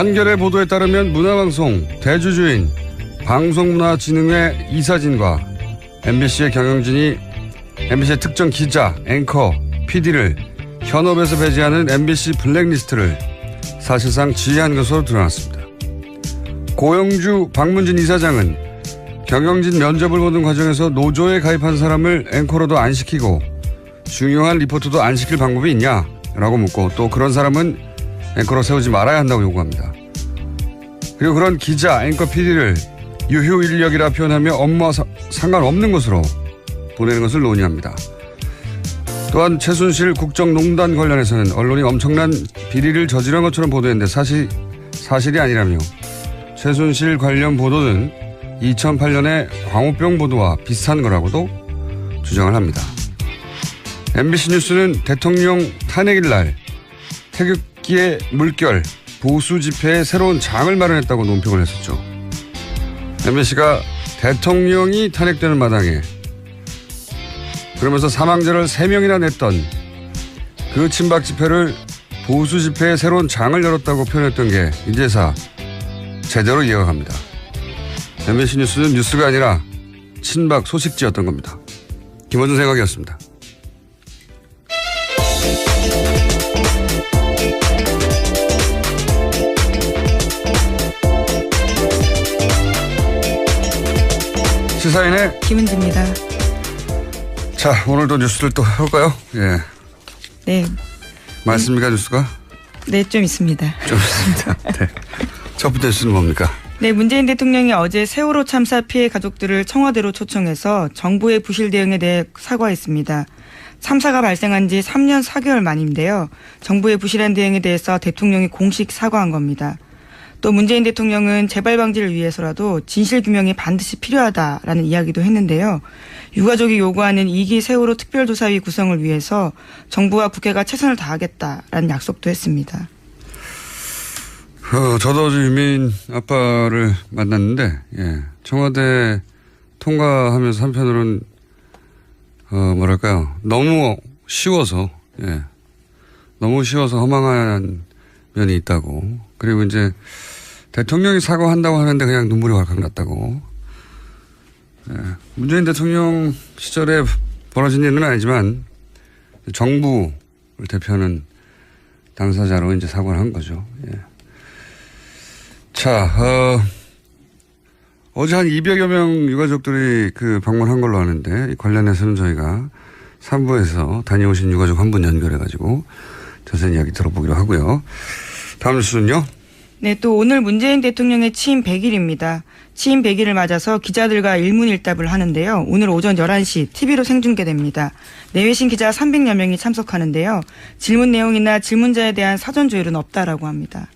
한겨레 보도에 따르면 문화방송 대주주인 방송문화진흥회 이사진과 MBC의 경영진이 MBC의 특정 기자, 앵커, PD를 현업에서 배제하는 MBC 블랙리스트를 사실상 지휘한 것으로 드러났습니다. 고영주 박문진 이사장은 경영진 면접을 보는 과정에서 노조에 가입한 사람을 앵커로도 안 시키고 중요한 리포터도 안 시킬 방법이 있냐라고 묻고 또 그런 사람은 앵커로 세우지 말아야 한다고 요구합니다. 그리고 그런 기자, 앵커, PD를 유효 인력이라 표현하며 업무와 상관없는 것으로 보내는 것을 논의합니다. 또한 최순실 국정농단 관련해서는 언론이 엄청난 비리를 저지른 것처럼 보도했는데 사실이 아니라며 최순실 관련 보도는 2008년의 광우병 보도와 비슷한 거라고도 주장을 합니다. MBC 뉴스는 대통령 탄핵일 날 태극기의 물결 보수 집회에 새로운 장을 마련했다고 논평을 했었죠. MBC가 대통령이 탄핵되는 마당에 그러면서 사망자를 3명이나 냈던 그 친박 집회를 보수 집회에 새로운 장을 열었다고 표현했던 게 이제사 제대로 이해가 갑니다. MBC 뉴스는 뉴스가 아니라 친박 소식지였던 겁니다. 김원준 생각이었습니다. 시사인의 김은지입니다. 자, 오늘도 뉴스를 또 해볼까요? 예. 네. 많습니까, 뉴스가? 네, 좀 있습니다. 좀 있습니다. 네. 첫 번째 뉴스는 뭡니까? 네, 문재인 대통령이 어제 세월호 참사 피해 가족들을 청와대로 초청해서 정부의 부실 대응에 대해 사과했습니다. 참사가 발생한 지 3년 4개월 만인데요. 정부의 부실한 대응에 대해서 대통령이 공식 사과한 겁니다. 또 문재인 대통령은 재발 방지를 위해서라도 진실규명이 반드시 필요하다라는 이야기도 했는데요. 유가족이 요구하는 2기 세월호 특별조사위 구성을 위해서 정부와 국회가 최선을 다하겠다라는 약속도 했습니다. 저도 어제 유민 아빠를 만났는데, 예. 청와대 통과하면서 한편으로는, 뭐랄까요. 너무 쉬워서, 예. 너무 쉬워서 허망한 면이 있다고. 그리고 이제 대통령이 사과한다고 하는데 그냥 눈물이 왈칵 났다고. 예. 문재인 대통령 시절에 벌어진 일은 아니지만 정부를 대표하는 당사자로 이제 사과를 한 거죠. 예. 자, 어제 한 200여 명 유가족들이 방문한 걸로 아는데, 관련해서는 저희가 3부에서 다녀오신 유가족 한 분 연결해가지고 자세한 이야기 들어보기로 하고요. 다음 뉴스는요? 네, 또 오늘 문재인 대통령의 취임 100일입니다. 취임 100일을 맞아서 기자들과 일문일답을 하는데요. 오늘 오전 11시 TV로 생중계됩니다. 내외신 기자 300여 명이 참석하는데요. 질문 내용이나 질문자에 대한 사전 조율은 없다라고 합니다.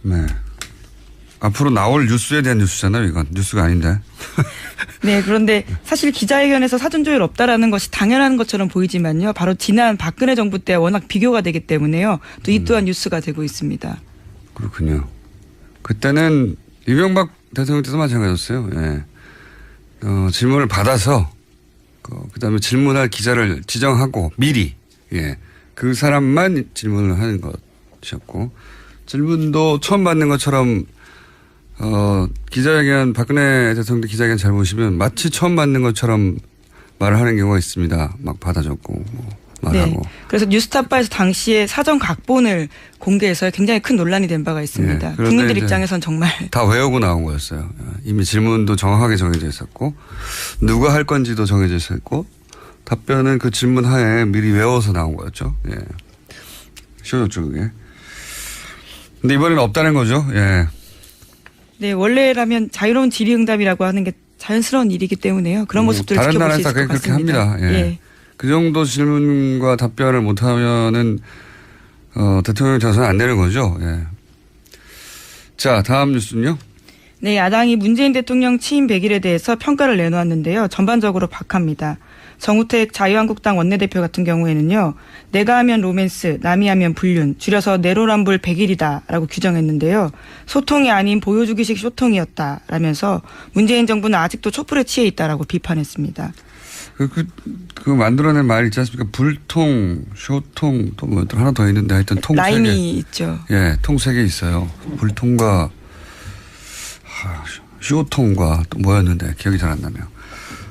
네. 앞으로 나올 뉴스에 대한 뉴스잖아요, 이건. 뉴스가 아닌데. 네, 그런데 사실 기자회견에서 사전조율 없다라는 것이 당연한 것처럼 보이지만요. 바로 지난 박근혜 정부 때 워낙 비교가 되기 때문에요. 또 이 또한 뉴스가 되고 있습니다. 그렇군요. 그때는 이명박 대통령 때도 마찬가지였어요. 예. 질문을 받아서 그다음에 질문할 기자를 지정하고 미리 그 사람만 질문을 하는 것이었고 질문도 처음 받는 것처럼 기자회견 박근혜 대통령 기자회견 잘 보시면 마치 처음 받는 것처럼 말을 하는 경우가 있습니다. 막 받아줬고 말하고. 네. 그래서 뉴스타파에서 당시에 사전 각본을 공개해서 굉장히 큰 논란이 된 바가 있습니다. 네. 국민들 입장에선 정말. 다 외우고 나온 거였어요. 이미 질문도 정확하게 정해져 있었고 누가 할 건지도 정해져 있었고 답변은 그 질문 하에 미리 외워서 나온 거였죠. 예. 쉬워졌죠 그게. 근데 이번에는 없다는 거죠. 예. 네, 원래라면 자유로운 질의응답이라고 하는 게 자연스러운 일이기 때문에요. 그런 모습들을 다른 지켜볼 수 있을 나라에서 것 그렇게 같습니다. 합니다. 예. 예. 그 정도 질문과 답변을 못하면은 대통령이 돼서는 안 되는 거죠. 예. 자, 다음 뉴스는요. 네, 야당이 문재인 대통령 취임 100일에 대해서 평가를 내놓았는데요. 전반적으로 박합니다. 정우택 자유한국당 원내대표 같은 경우에는요. 내가 하면 로맨스, 남이 하면 불륜, 줄여서 내로남불 100일이다라고 규정했는데요. 소통이 아닌 보여주기식 소통이었다라면서 문재인 정부는 아직도 촛불에 취해 있다라고 비판했습니다. 그 만들어낸 말 있지 않습니까? 불통, 쇼통, 또 뭐 하나 더 있는데 하여튼 통 세 개. 라임이 있죠. 예, 통 3개 있어요. 불통과 쇼통과 또 뭐였는데 기억이 잘 안 나네요.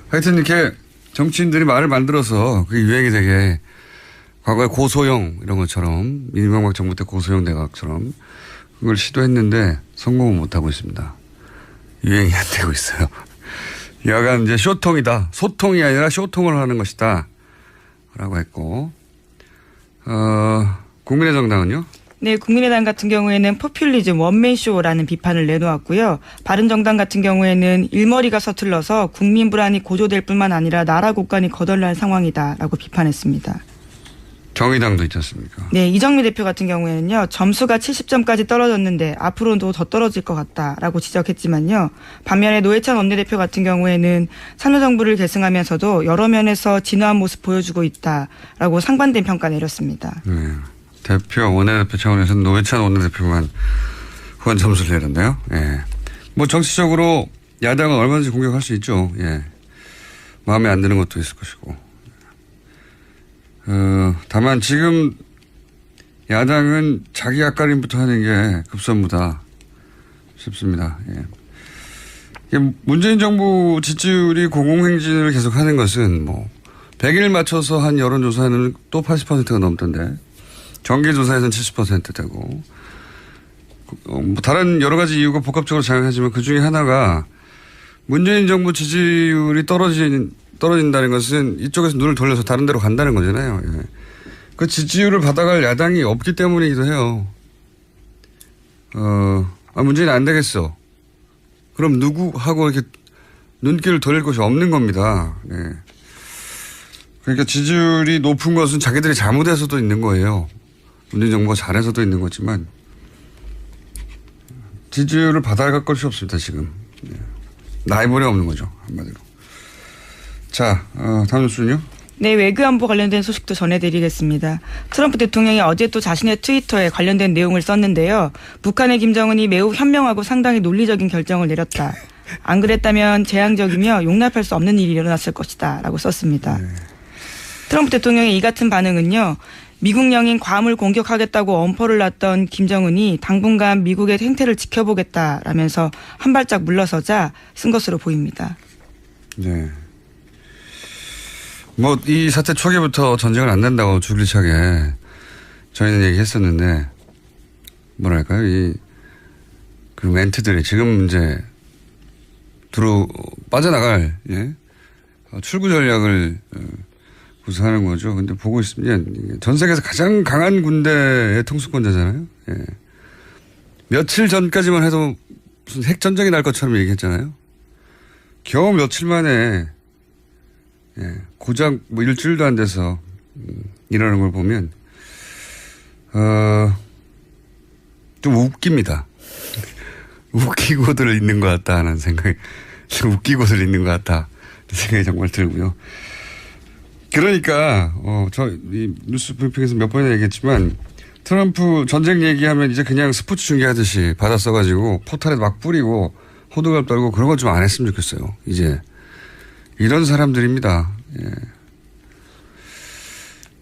하여튼 이렇게 정치인들이 말을 만들어서 그게 유행이 되게 과거에 고소영 이런 것처럼 이명박 정부 때 고소영 내각처럼 그걸 시도했는데 성공은 못하고 있습니다. 유행이 안 되고 있어요. 여간 이제 쇼통이다. 소통이 아니라 쇼통을 하는 것이다. 라고 했고, 국민의 정당은요? 네, 국민의당 같은 경우에는 포퓰리즘 원맨쇼라는 비판을 내놓았고요. 바른정당 같은 경우에는 일머리가 서툴러서 국민 불안이 고조될 뿐만 아니라 나라 국간이 거덜날 상황이다라고 비판했습니다. 정의당도 있지 않습니까? 네, 이정미 대표 같은 경우에는요. 점수가 70점까지 떨어졌는데 앞으로도 더 떨어질 것 같다라고 지적했지만요. 반면에 노회찬 원내대표 같은 경우에는 참여정부를 계승하면서도 여러 면에서 진화한 모습 보여주고 있다라고 상반된 평가 내렸습니다. 네. 대표, 원내대표 차원에서는 노회찬 원내대표만 후한 점수를 내렸네요. 예. 뭐 정치적으로 야당은 얼마든지 공격할 수 있죠. 예. 마음에 안 드는 것도 있을 것이고. 다만 지금 야당은 자기 앞가림부터 하는 게 급선무다 싶습니다. 예. 문재인 정부 지지율이 공공행진을 계속하는 것은 뭐 100일 맞춰서 한 여론조사는 또 80%가 넘던데 정기조사에서는 70% 되고 뭐 다른 여러 가지 이유가 복합적으로 작용하지만 그중에 하나가 문재인 정부 지지율이 떨어진다는 것은 이쪽에서 눈을 돌려서 다른 데로 간다는 거잖아요. 예. 그 지지율을 받아갈 야당이 없기 때문이기도 해요. 문재인 안 되겠어. 그럼 누구하고 이렇게 눈길을 돌릴 곳이 없는 겁니다. 예. 그러니까 지지율이 높은 것은 자기들이 잘못해서도 있는 거예요. 문재인 정부가 잘해서도 있는 거지만 지지율을 받아갈 것이 없습니다. 지금. 예. 라이벌이 없는 거죠. 한마디로. 자, 다음 뉴스는요? 네, 외교안보 관련된 소식도 전해드리겠습니다. 트럼프 대통령이 어제 또 자신의 트위터에 관련된 내용을 썼는데요. 북한의 김정은이 매우 현명하고 상당히 논리적인 결정을 내렸다. 안 그랬다면 재앙적이며 용납할 수 없는 일이 일어났을 것이다 라고 썼습니다. 네. 트럼프 대통령의 이 같은 반응은요. 미국령인 괌을 공격하겠다고 엄포를 놨던 김정은이 당분간 미국의 행태를 지켜보겠다라면서 한 발짝 물러서자 쓴 것으로 보입니다. 네. 뭐 이 사태 초기부터 전쟁을 안 낸다고 줄기차게 저희는 얘기했었는데 뭐랄까요 그 멘트들이 지금 이제 빠져나갈 출구 전략을 구사하는 거죠. 근데 보고 있으면 전 세계에서 가장 강한 군대의 통수권자잖아요. 예. 며칠 전까지만 해도 무슨 핵전쟁이 날 것처럼 얘기했잖아요. 겨우 며칠 만에 고작 뭐 일주일도 안 돼서 이러는 걸 보면 좀 웃깁니다. 웃기고들 있는 것 같다 하는 생각이 웃기고들 있는 것 같다 생각이 정말 들고요. 그러니까 이 뉴스 브리핑에서 몇 번이나 얘기했지만 트럼프 전쟁 얘기하면 이제 그냥 스포츠 중계하듯이 받아 써가지고 포탈에 막 뿌리고 호들갑 떨고 그런 걸 좀 안 했으면 좋겠어요. 이제 이런 사람들입니다. 예.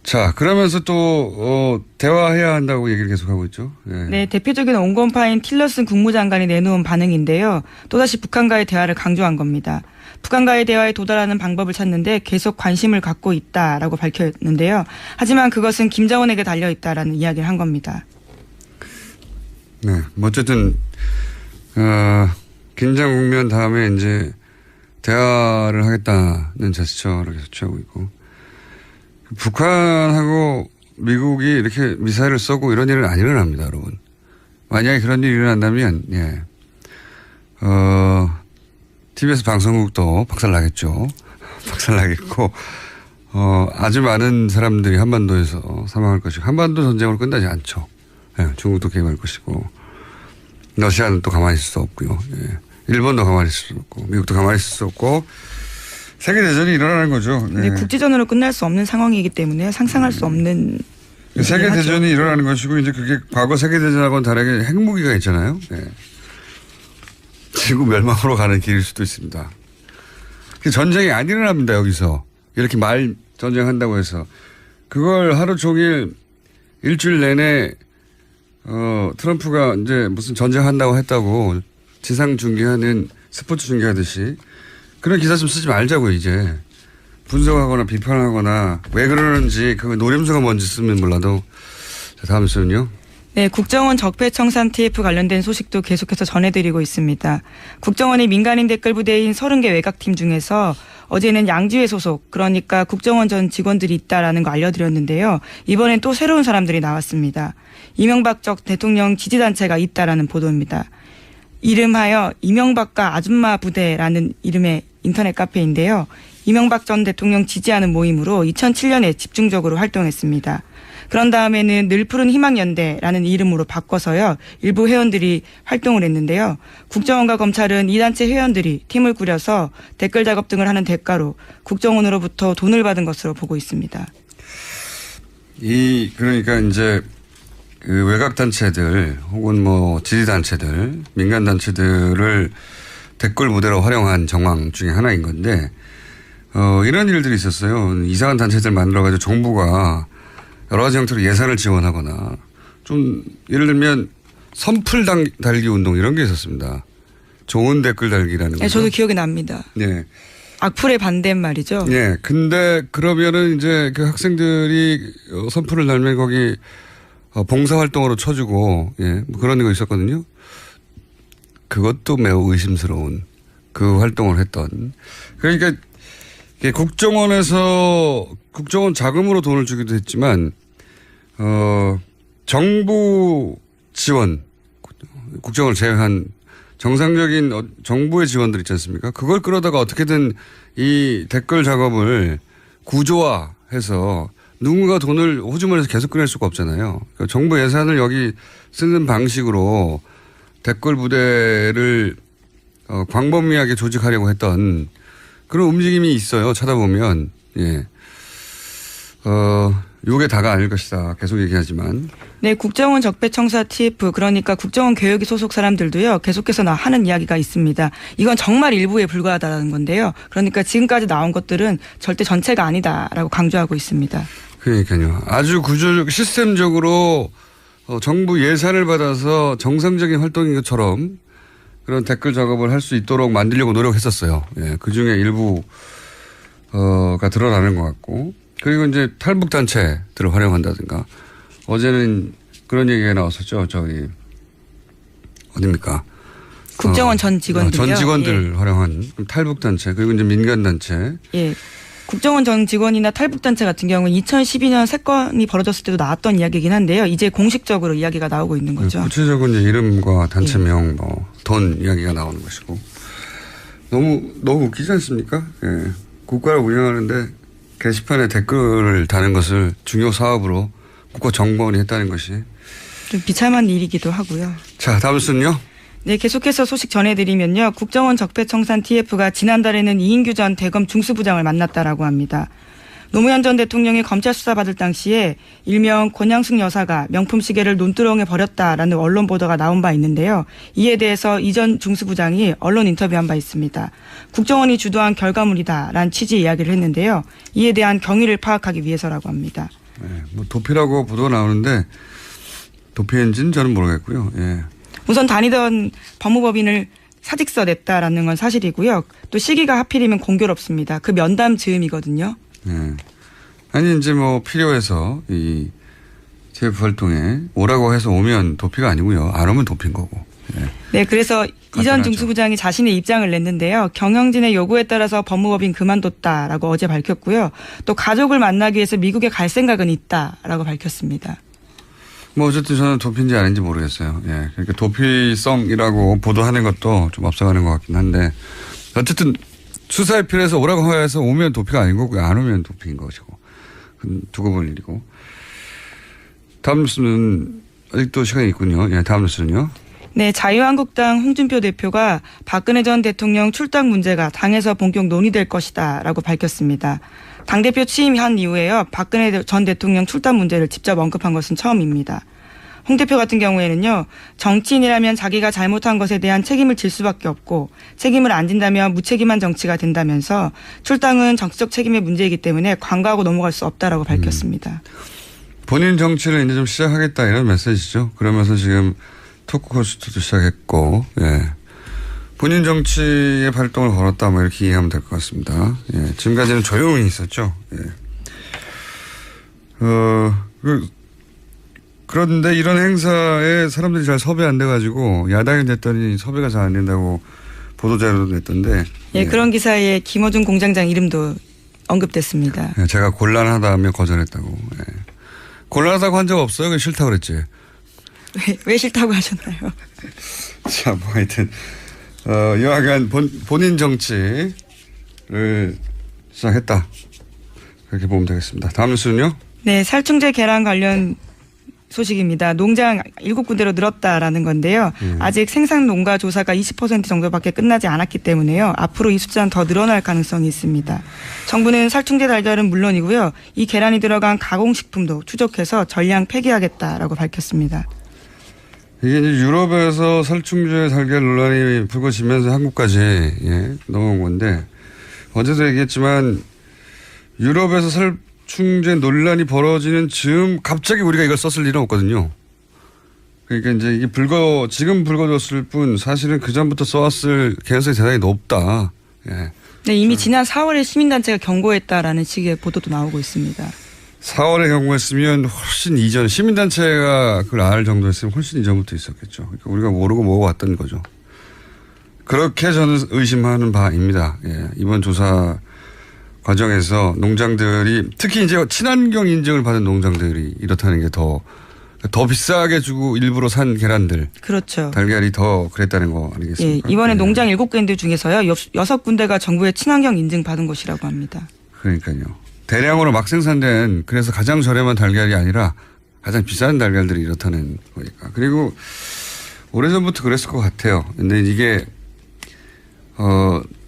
자, 그러면서 또 대화해야 한다고 얘기를 계속하고 있죠. 예. 네, 대표적인 온건파인 틸러슨 국무장관이 내놓은 반응인데요. 또다시 북한과의 대화를 강조한 겁니다. 북한과의 대화에 도달하는 방법을 찾는데 계속 관심을 갖고 있다라고 밝혔는데요. 하지만 그것은 김정은에게 달려있다라는 이야기를 한 겁니다. 네, 뭐 어쨌든 긴장 국면 다음에 이제 대화를 하겠다는 제스처를 계속 취하고 있고 북한하고 미국이 이렇게 미사일을 쏘고 이런 일은 안 일어납니다, 여러분. 만약에 그런 일이 일어난다면 TBS 방송국도 박살나겠죠. 박살나겠고 아주 많은 사람들이 한반도에서 사망할 것이고 한반도 전쟁으로 끝나지 않죠. 예, 중국도 개입할 것이고 러시아는 또 가만히 있을 수 없고요. 예. 일본도 가만히 있을 수 없고 미국도 가만히 있을 수 없고 세계대전이 일어나는 거죠. 네. 국제전으로 끝날 수 없는 상황이기 때문에 상상할 수 없는 세계대전이 일어나는 것이고 이제 그게 과거 세계대전하고는 다르게 핵무기가 있잖아요. 예. 지구 멸망으로 가는 길일 수도 있습니다. 전쟁이 안 일어납니다. 여기서 이렇게 말 전쟁한다고 해서 그걸 하루 종일 일주일 내내 트럼프가 이제 무슨 전쟁한다고 했다고 지상 중계하는 스포츠 중계하듯이 그런 기사 좀 쓰지 말자고요. 이제 분석하거나 비판하거나 왜 그러는지 그 노림수가 뭔지 쓰면 몰라도. 자, 다음 순요. 네, 국정원 적폐청산 TF 관련된 소식도 계속해서 전해드리고 있습니다. 국정원의 민간인 댓글 부대인 30개 외곽팀 중에서 어제는 양지회 소속, 그러니까 국정원 전 직원들이 있다라는 거 알려드렸는데요. 이번엔 또 새로운 사람들이 나왔습니다. 이명박 전 대통령 지지단체가 있다라는 보도입니다. 이름하여 이명박과 아줌마 부대라는 이름의 인터넷 카페인데요. 이명박 전 대통령 지지하는 모임으로 2007년에 집중적으로 활동했습니다. 그런 다음에는 늘 푸른 희망연대라는 이름으로 바꿔서요. 일부 회원들이 활동을 했는데요. 국정원과 검찰은 이 단체 회원들이 팀을 꾸려서 댓글 작업 등을 하는 대가로 국정원으로부터 돈을 받은 것으로 보고 있습니다. 그러니까 이제 그 외곽 단체들 혹은 뭐 지지 단체들, 민간 단체들을 댓글 무대로 활용한 정황 중에 하나인 건데 이런 일들이 있었어요. 이상한 단체들 만들어가지고 정부가 여러 가지 형태로 예산을 지원하거나 좀 예를 들면 선풀 달기 운동 이런 게 있었습니다. 좋은 댓글 달기라는 거. 네, 저도 기억이 납니다. 네. 악플의 반대인 말이죠. 네. 근데 그러면은 이제 그 학생들이 선풀을 달면 거기 봉사활동으로 쳐주고 예, 뭐 그런 거 있었거든요. 그것도 매우 의심스러운 그 활동을 했던. 그러니까 국정원에서 국정원 자금으로 돈을 주기도 했지만 정부 지원, 국정원을 제외한 정상적인 정부의 지원들 있지 않습니까? 그걸 끌어다가 어떻게든 이 댓글 작업을 구조화해서 누군가 돈을 호주머니에서 계속 꺼낼 수가 없잖아요. 그러니까 정부 예산을 여기 쓰는 방식으로 댓글 부대를 광범위하게 조직하려고 했던 그런 움직임이 있어요. 찾아보면. 예. 요게 다가 아닐 것이다. 계속 얘기하지만. 네, 국정원 적폐청사 TF, 그러니까 국정원 개혁이 소속 사람들도요, 계속해서 하는 이야기가 있습니다. 이건 정말 일부에 불과하다는 건데요. 그러니까 지금까지 나온 것들은 절대 전체가 아니다라고 강조하고 있습니다. 그러니까요. 아주 시스템적으로 정부 예산을 받아서 정상적인 활동인 것처럼 그런 댓글 작업을 할 수 있도록 만들려고 노력했었어요. 예, 그 중에 일부가 드러나는 것 같고. 그리고 이제 탈북단체들을 활용한다든가. 어제는 그런 얘기가 나왔었죠. 저기, 어딥니까? 국정원 전 직원들이요. 전 직원들 예. 활용한 탈북단체, 그리고 이제 민간단체. 예. 국정원 전 직원이나 탈북단체 같은 경우는 2012년 3건이 벌어졌을 때도 나왔던 이야기이긴 한데요. 이제 공식적으로 이야기가 나오고 있는 거죠. 구체적으로 이제 이름과 단체명, 돈 이야기가 나오는 것이고. 너무 웃기지 않습니까? 예. 국가를 운영하는데 게시판에 댓글을 다는 것을 중요 사업으로 국가정보원이 했다는 것이. 좀 비참한 일이기도 하고요. 자, 다음 순요. 네, 계속해서 소식 전해드리면요. 국정원 적폐청산 TF가 지난달에는 이인규 전 대검 중수부장을 만났다라고 합니다. 노무현 전 대통령이 검찰 수사받을 당시에 일명 권양숙 여사가 명품 시계를 논두렁에 버렸다라는 언론 보도가 나온 바 있는데요. 이에 대해서 이 전 중수부장이 언론 인터뷰한 바 있습니다. 국정원이 주도한 결과물이다라는 취지의 이야기를 했는데요. 이에 대한 경위를 파악하기 위해서라고 합니다. 네, 뭐 도피라고 보도가 나오는데 도피인지는 저는 모르겠고요. 예. 우선 다니던 법무법인을 사직서 냈다라는 건 사실이고요. 또 시기가 하필이면 공교롭습니다. 그 면담 즈음이거든요. 네. 아니 이제 뭐 필요해서 이 TF 활동에 오라고 해서 오면 도피가 아니고요. 안 오면 도피인 거고. 네, 네 그래서 이 전 중수부장이 자신의 입장을 냈는데요. 경영진의 요구에 따라서 법무법인 그만뒀다라고 어제 밝혔고요. 또 가족을 만나기 위해서 미국에 갈 생각은 있다라고 밝혔습니다. 뭐 어쨌든 저는 도피인지 아닌지 모르겠어요. 예. 그러니까 도피성이라고 보도하는 것도 좀 앞서가는 것 같긴 한데 어쨌든 수사에 필요해서 오라고 해서 오면 도피가 아닌 거고 안 오면 도피인 것이고 두고 볼 일이고. 다음 뉴스는 아직도 시간이 있군요. 예, 다음 뉴스는요. 네, 자유한국당 홍준표 대표가 박근혜 전 대통령 출당 문제가 당에서 본격 논의될 것이다라고 밝혔습니다. 당대표 취임한 이후에요. 박근혜 전 대통령 출당 문제를 직접 언급한 것은 처음입니다. 홍 대표 같은 경우에는요. 정치인이라면 자기가 잘못한 것에 대한 책임을 질 수밖에 없고 책임을 안 진다면 무책임한 정치가 된다면서 출당은 정치적 책임의 문제이기 때문에 관과하고 넘어갈 수 없다라고 밝혔습니다. 본인 정치를 이제 좀 시작하겠다 이런 메시지죠. 그러면서 지금 토크 콘서트도 시작했고, 예. 본인 정치의 발동을 걸었다, 뭐 이렇게 이해하면 될 것 같습니다. 예. 지금까지는 조용히 있었죠. 예. 그런데 이런 행사에 사람들이 잘 섭외 안 돼가지고 야당이 됐더니 섭외가 잘 안 된다고 보도자료도 냈던데. 예, 그런 기사에 김어준 공장장 이름도 언급됐습니다. 예, 제가 곤란하다며 거절했다고. 예. 곤란하다고 한 적 없어요? 싫다고 그랬지. 왜 싫다고 하셨나요? 자, 뭐 하여튼 여하간 본인 정치를 시작했다. 그렇게 보면 되겠습니다. 다음 뉴스는요? 네, 살충제 계란 관련 소식입니다. 농장 7군데로 늘었다라는 건데요. 아직 생산 농가 조사가 20% 정도밖에 끝나지 않았기 때문에요. 앞으로 이 숫자는 더 늘어날 가능성이 있습니다. 정부는 살충제 달걀은 물론이고요. 이 계란이 들어간 가공식품도 추적해서 전량 폐기하겠다라고 밝혔습니다. 이게 이제 유럽에서 살충제 달걀 논란이 불거지면서 한국까지 넘어온 건데 어제도 얘기했지만 유럽에서 살충제 논란이 벌어지는 즈음 갑자기 우리가 이걸 썼을 일은 없거든요. 그러니까 이제 이게 지금 불거졌을 뿐 사실은 그 전부터 써왔을 개연성이 대단히 높다. 예. 네, 이미 지난 4월에 시민단체가 경고했다라는 식의 보도도 나오고 있습니다. 4월에 경고했으면 훨씬 이전 시민단체가 그걸 알 정도였으면 훨씬 이전부터 있었겠죠. 그러니까 우리가 모르고 먹어왔던 거죠. 그렇게 저는 의심하는 바입니다. 예. 이번 조사 과정에서 농장들이 특히 이제 친환경 인증을 받은 농장들이 이렇다는 게 더 비싸게 주고 일부러 산 계란들. 그렇죠. 달걀이 더 그랬다는 거 아니겠습니까? 예, 이번에 농장 7군데 중에서요. 6군데가 정부의 친환경 인증 받은 곳이라고 합니다. 그러니까요. 대량으로 막 생산된 그래서 가장 저렴한 달걀이 아니라 가장 비싼 달걀들이 이렇다는 거니까. 그리고 오래전부터 그랬을 것 같아요. 근데 이게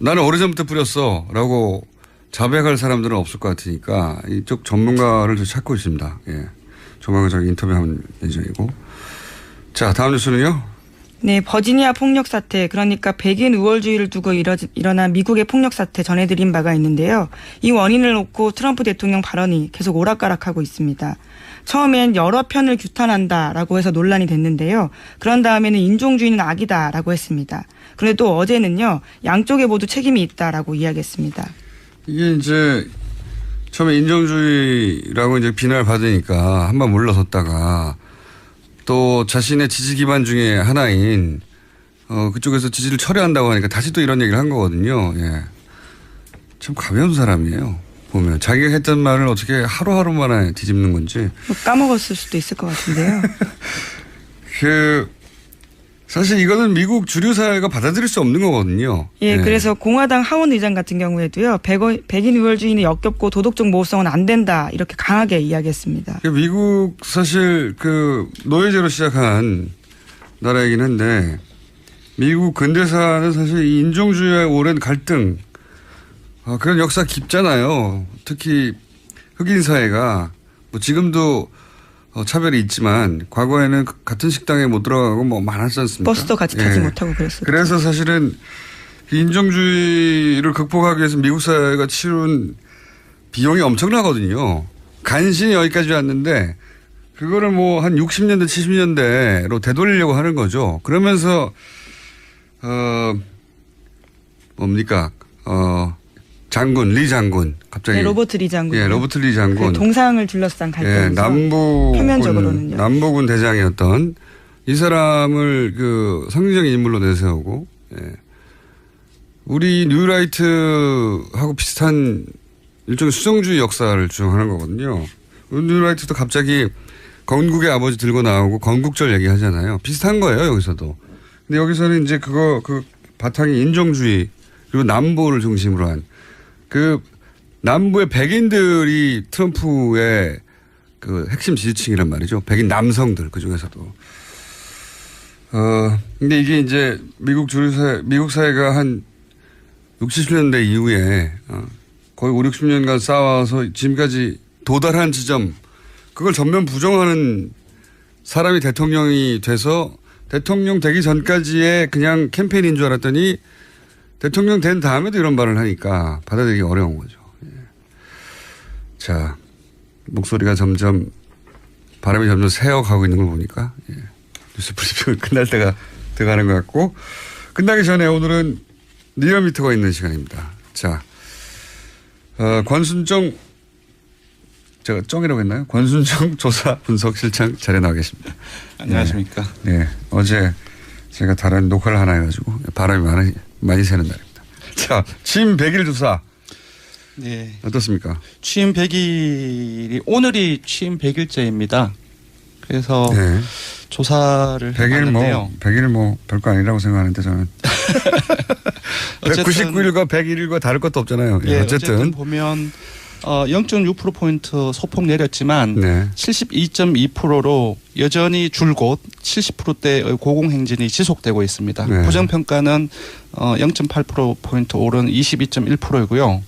나는 오래전부터 뿌렸어 라고 자백할 사람들은 없을 것 같으니까 이쪽 전문가를 좀 찾고 있습니다. 예. 조만간 저기 인터뷰하면 예정이고. 자, 다음 뉴스는요. 네, 버지니아 폭력 사태, 그러니까 백인 우월주의를 두고 일어난 미국의 폭력 사태 전해드린 바가 있는데요. 이 원인을 놓고 트럼프 대통령 발언이 계속 오락가락하고 있습니다. 처음엔 여러 편을 규탄한다라고 해서 논란이 됐는데요. 그런 다음에는 인종주의는 악이다라고 했습니다. 그런데 또 어제는요, 양쪽에 모두 책임이 있다라고 이야기했습니다. 이게 이제 처음에 인종주의라고 이제 비난을 받으니까 한번 물러섰다가 또 자신의 지지 기반 중에 하나인 그쪽에서 지지를 철회한다고 하니까 다시 또 이런 얘기를 한 거거든요. 예. 참 가벼운 사람이에요. 보면 자기가 했던 말을 어떻게 하루하루 만에 뒤집는 건지. 까먹었을 수도 있을 것 같은데요. 사실 이거는 미국 주류 사회가 받아들일 수 없는 거거든요. 예, 그래서 공화당 하원 의장 같은 경우에도요. 백인 우월주의는 역겹고 도덕적 모호성은 안 된다. 이렇게 강하게 이야기했습니다. 미국 사실 노예제로 시작한 나라이긴 한데 미국 근대사는 사실 이 인종주의와의 오랜 갈등 그런 역사 깊잖아요. 특히 흑인 사회가 뭐 지금도 차별이 있지만 과거에는 같은 식당에 못 들어가고 뭐 많았지 않습니까? 버스도 같이 타지 못하고 그랬었죠. 그래서 사실은 인종주의를 극복하기 위해서 미국 사회가 치른 비용이 엄청나거든요. 간신히 여기까지 왔는데 그거를 뭐 한 60년대 70년대로 되돌리려고 하는 거죠. 그러면서 리 장군 갑자기. 네, 로버트 리 장군. 예, 로버트 리 장군. 동상을 둘러싼 갈등에서 표면적으로는요. 남부군 대장이었던 이 사람을 상징적인 인물로 내세우고, 예. 우리 뉴라이트하고 비슷한 일종의 수정주의 역사를 주장하는 거거든요. 뉴라이트도 갑자기 건국의 아버지 들고 나오고 건국절 얘기하잖아요. 비슷한 거예요, 여기서도. 근데 여기서는 이제 그 바탕이 인종주의 그리고 남부를 중심으로 한 남부의 백인들이 트럼프의 핵심 지지층이란 말이죠. 백인 남성들 그 중에서도. 근데 이게 이제 미국 사회가 한 60, 70년대 이후에 거의 5, 60년간 쌓아와서 지금까지 도달한 지점 그걸 전면 부정하는 사람이 대통령이 돼서 대통령 되기 전까지의 그냥 캠페인인 줄 알았더니 대통령 된 다음에도 이런 말을 하니까 받아들이기 어려운 거죠. 예. 자, 목소리가 점점 바람이 점점 새어가고 있는 걸 보니까 예. 뉴스 브리핑 끝날 때가 돼가는 것 같고 끝나기 전에 오늘은 리얼미터가 있는 시간입니다. 자, 권순정 제가 정이라고 했나요? 권순정 조사 분석실장 자리에 나와 계십니다. 안녕하십니까. 네. 어제 제가 다른 녹화를 하나 해가지고 바람이 많이 새는 날입니다. 자, 취임 100일 조사. 네. 어떻습니까? 취임 100일이 오늘이 취임 100일째입니다. 그래서 네. 조사를 100일 뭐 별거 아니라고 생각하는데 저는 199일과 101일과 다를 것도 없잖아요. 예, 어쨌든 보면 0.6%포인트 소폭 내렸지만 네. 72.2%로 여전히 줄곧 70%대의 고공행진이 지속되고 있습니다. 네. 부정평가는 0.8%포인트 오른 22.1%이고요.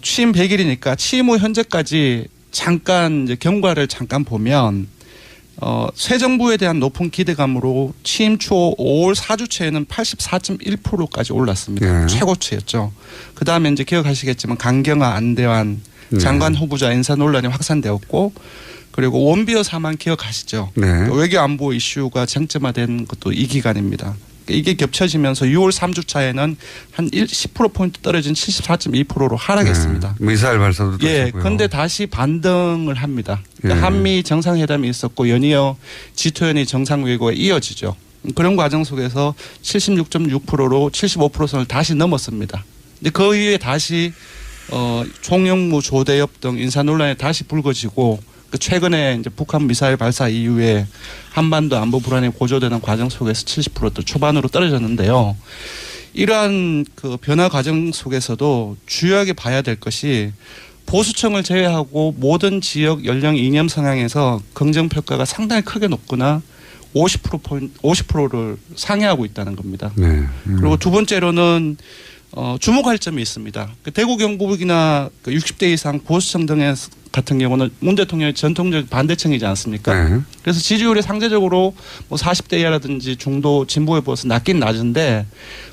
취임 100일이니까 취임 후 현재까지 잠깐 이제 경과를 잠깐 보면 새 정부에 대한 높은 기대감으로 취임 초 5월 4주째에는 84.1%까지 올랐습니다. 네. 최고치였죠. 그다음에 이제 기억하시겠지만 강경화 안대환 장관 후보자 인사 논란이 확산되었고 그리고 원비어 사망 기억하시죠. 네. 외교 안보 이슈가 쟁점화된 것도 이 기간입니다. 이게 겹쳐지면서 6월 3주차에는 한 10%포인트 떨어진 74.2%로 하락했습니다. 네. 미사일 발사도 예, 있었고요. 그런데 다시 반등을 합니다. 그러니까 예. 한미 정상회담이 있었고 연이어 G20 정상회고에 이어지죠. 그런 과정 속에서 76.6%로 75%선을 다시 넘었습니다. 근데 그 이후에 다시 총영무 조대엽 등 인사 논란이 다시 불거지고 최근에 이제 북한 미사일 발사 이후에 한반도 안보 불안이 고조되는 과정 속에서 70% 초반으로 떨어졌는데요. 이러한 그 변화 과정 속에서도 주요하게 봐야 될 것이 보수층을 제외하고 모든 지역 연령 이념 성향에서 긍정 평가가 상당히 크게 높거나 50%를 상회하고 있다는 겁니다. 네. 그리고 두 번째로는 주목할 점이 있습니다. 대구 경북이나 60대 이상 보수층 등 같은 경우는 문 대통령의 전통적 반대층이지 않습니까? 네. 그래서 지지율이 상대적으로 뭐 40대 이하라든지 중도 진보에 비해서 낮긴 낮은데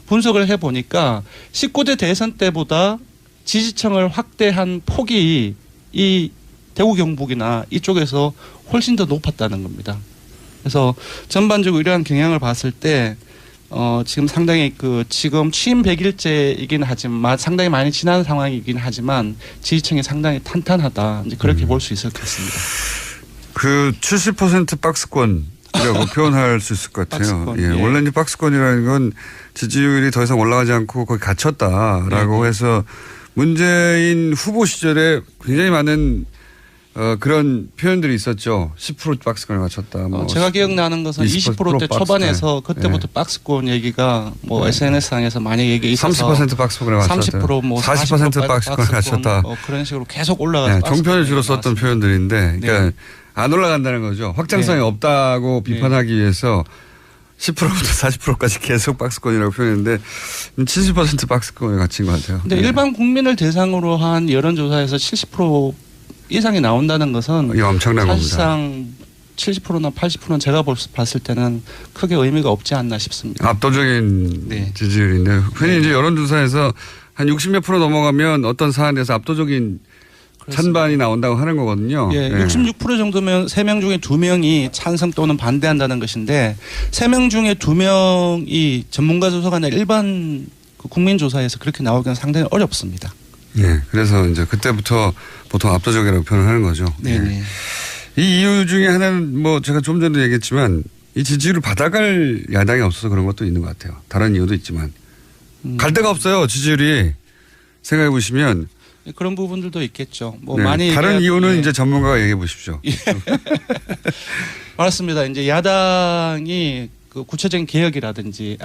분석을 해보니까 19대 대선 때보다 지지층을 확대한 폭이 이 대구 경북이나 이쪽에서 훨씬 더 높았다는 겁니다. 그래서 전반적으로 이러한 경향을 봤을 때 지금 상당히 지금 취임 100일째이긴 하지만 상당히 많이 지난 상황이긴 하지만 지지층이 상당히 탄탄하다. 이제 그렇게 볼 수 있을 것 같습니다. 70% 박스권이라고 표현할 수 있을 것 같아요. 박스권, 예. 예. 원래 이제 박스권이라는 건 지지율이 더 이상 올라가지 않고 거기 갇혔다라고 해서 문재인 후보 시절에 굉장히 많은 그런 표현들이 있었죠. 10% 박스권을 맞췄다. 뭐 제가 기억나는 것은 20%대 초반에서 그때부터 네. 박스권 얘기가 뭐 SNS상에서 많이 얘기 있어서 30% 박스권을 맞췄다. 30%뭐 40% 박스권을 맞췄다. 그런 식으로 계속 올라가서 네, 종편을 주로 썼던 표현들인데 그러니까 네. 안 올라간다는 거죠. 확장성이 네. 없다고 비판하기 위해서 10%부터 40%까지 계속 박스권이라고 표현했는데 70% 박스권에 갇힌 것 같아요. 근데 네. 일반 국민을 대상으로 한 여론조사에서 70% 이상이 나온다는 것은 이거 엄청난 사실상 70%나 80%는 제가 봤을 때는 크게 의미가 없지 않나 싶습니다. 압도적인 네. 지지율인데 흔히 이제 여론조사에서 한 60몇 프로 넘어가면 어떤 사안에 대해서 압도적인 찬반이 나온다고 하는 거거든요. 예, 네. 66% 정도면 3명 중에 2명이 찬성 또는 반대한다는 것인데 3명 중에 2명이 전문가 조사가 아니라 일반 국민조사에서 그렇게 나오기는 상당히 어렵습니다. 예, 그래서 이제 그때부터 보통 압도적이라고 표현하는 거죠. 네네. 예. 이 이유 중에 하나는 뭐 제가 좀 전에도 얘기했지만 이 지지율을 받아갈 야당이 없어서 그런 것도 있는 것 같아요. 다른 이유도 있지만 갈 데가 없어요. 지지율이 생각해 보시면 그런 부분들도 있겠죠. 뭐 네, 많이 다른 이유는 이제 전문가가 얘기해 보십시오. 맞습니다. 이제 야당이 구체적인 개혁이라든지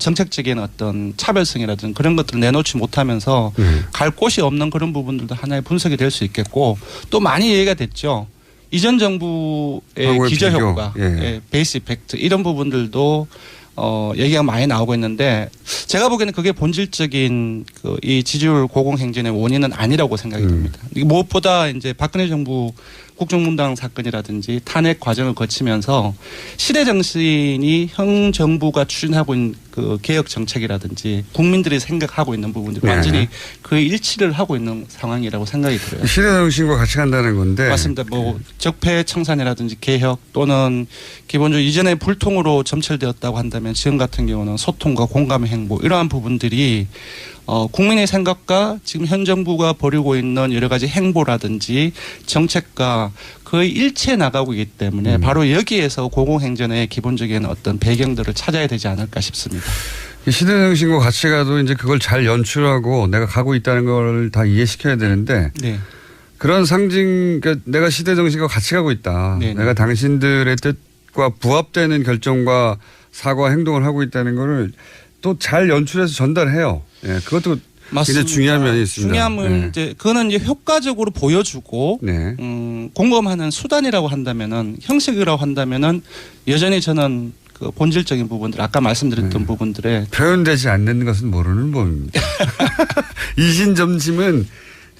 정책적인 어떤 차별성이라든지 그런 것들을 내놓지 못하면서 갈 곳이 없는 그런 부분들도 하나의 분석이 될 수 있겠고 또 많이 얘기가 됐죠. 이전 정부의 기저효과, 예. 베이스 이펙트 이런 부분들도 얘기가 많이 나오고 있는데 제가 보기에는 그게 본질적인 이 지지율 고공행진의 원인은 아니라고 생각이 듭니다. 무엇보다 이제 박근혜 정부 국정농단 사건이라든지 탄핵 과정을 거치면서 시대 정신이 현 정부가 추진하고 있는 그 개혁 정책이라든지 국민들이 생각하고 있는 부분들이 네. 완전히 그 일치를 하고 있는 상황이라고 생각이 들어요. 시대 정신과 같이 간다는 건데. 맞습니다. 뭐 적폐청산이라든지 개혁 또는 기본적으로 이전에 불통으로 점철되었다고 한다면 지금 같은 경우는 소통과 공감의 행보 이러한 부분들이 국민의 생각과 지금 현 정부가 벌이고 있는 여러 가지 행보라든지 정책과 거의 일치해 나가고 있기 때문에 바로 여기에서 공공행전의 기본적인 어떤 배경들을 찾아야 되지 않을까 싶습니다. 시대 정신과 같이 가도 이제 그걸 잘 연출하고 내가 가고 있다는 걸 다 이해시켜야 되는데 네. 그런 상징, 그러니까 내가 시대 정신과 같이 가고 있다. 네네. 내가 당신들의 뜻과 부합되는 결정과 사과 행동을 하고 있다는 거를 또 잘 연출해서 전달해요. 예, 그것도 굉장히 중요한 면이 있습니다. 중요함은 네. 이제 그거는 이제 효과적으로 보여주고 네. 공감하는 수단이라고 한다면은 형식이라고 한다면은 여전히 저는 그 본질적인 부분들 아까 말씀드렸던 부분들에 표현되지 않는 것은 모르는 법입니다. 이신점심은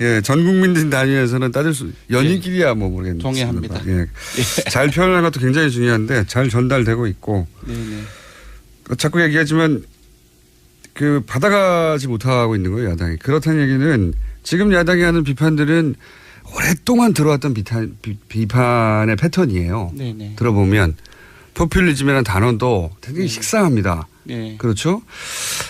예, 전 국민들 단위에서는 따질 수 연인끼리야 뭐 모르겠는데 동의합니다. 예. 잘 표현하는 것도 굉장히 중요한데 잘 전달되고 있고 네네. 자꾸 얘기하지만 그 받아가지 못하고 있는 거예요 야당이. 그렇다는 얘기는 지금 야당이 하는 비판들은 오랫동안 들어왔던 비판의 패턴이에요. 네네. 들어보면 포퓰리즘이라는 단어도 굉장히 식상합니다. 네. 그렇죠?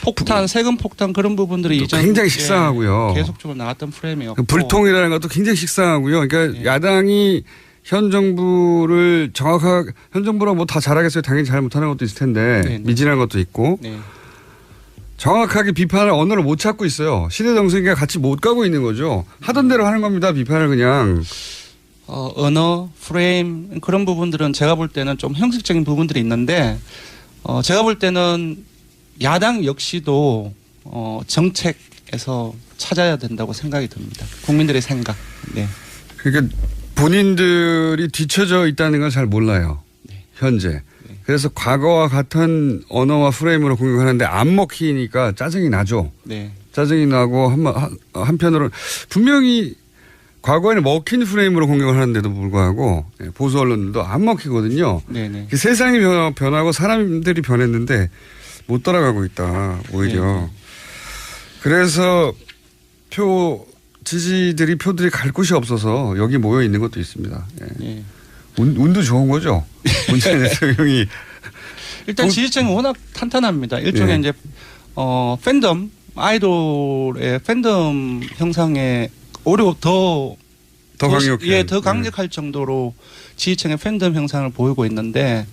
폭탄, 세금 폭탄 그런 부분들이 이전 굉장히 식상하고요. 계속적으로 나왔던 프레임이었고 불통이라는 것도 굉장히 식상하고요. 그러니까 네. 야당이 현 정부를 정확하게 현 정부랑 뭐 다 잘하겠어요. 당연히 잘 못하는 것도 있을 텐데 네. 미진한 것도 있고 네. 정확하게 비판을 언어를 못 찾고 있어요. 시대 정신과 같이 못 가고 있는 거죠. 하던 대로 하는 겁니다. 비판을 그냥. 언어, 프레임 그런 부분들은 제가 볼 때는 좀 형식적인 부분들이 있는데 제가 볼 때는 야당 역시도 정책에서 찾아야 된다고 생각이 듭니다. 국민들의 생각. 네. 그러니까 본인들이 뒤처져 있다는 걸 잘 몰라요. 네. 현재. 그래서 과거와 같은 언어와 프레임으로 공격하는데 안 먹히니까 짜증이 나죠. 네. 짜증이 나고 한편으로는 분명히 과거에는 먹힌 프레임으로 공격을 하는데도 불구하고 보수 언론들도 안 먹히거든요. 네네. 세상이 변하고 사람들이 변했는데 못 따라가고 있다 오히려. 네네. 그래서 지지들이 표들이 갈 곳이 없어서 여기 모여 있는 것도 있습니다. 예. 네. 운도 좋은 거죠. 문재인 대통령이. 일단 지지층이 워낙 탄탄합니다. 일종의 예. 이제 팬덤 아이돌의 팬덤 형상에 오히려 더 강력해. 예, 더 강력할 정도로 지지층의 팬덤 형상을 보이고 있는데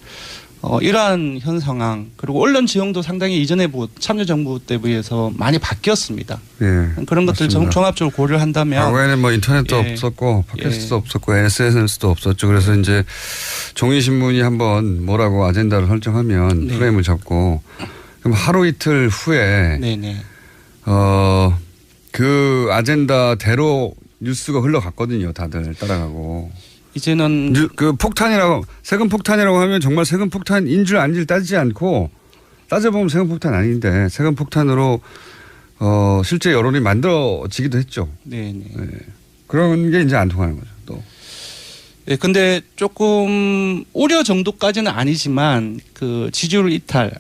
이러한 현 상황 그리고 언론 지형도 상당히 이전에 참여정부 때에 비해서 많이 바뀌었습니다. 예, 그런 것들 맞습니다. 종합적으로 고려한다면 과거에는 뭐 인터넷도 예. 없었고 팟캐스트도 예. 없었고 SNS도 없었죠. 그래서 이제 종이신문이 한번 뭐라고 아젠다를 설정하면 네. 프레임을 잡고 그럼 하루 이틀 후에 네네. 그 아젠다대로 뉴스가 흘러갔거든요. 다들 따라가고. 이제는 그 폭탄이라고 세금 폭탄이라고 하면 정말 세금 폭탄인 줄 아닌지를 따지지 않고 따져보면 세금 폭탄 아닌데 세금 폭탄으로 실제 여론이 만들어지기도 했죠. 네네. 네. 그런 게 이제 안 통하는 거죠. 또. 예, 근데 조금 우려 정도까지는 아니지만 그 지지율 이탈,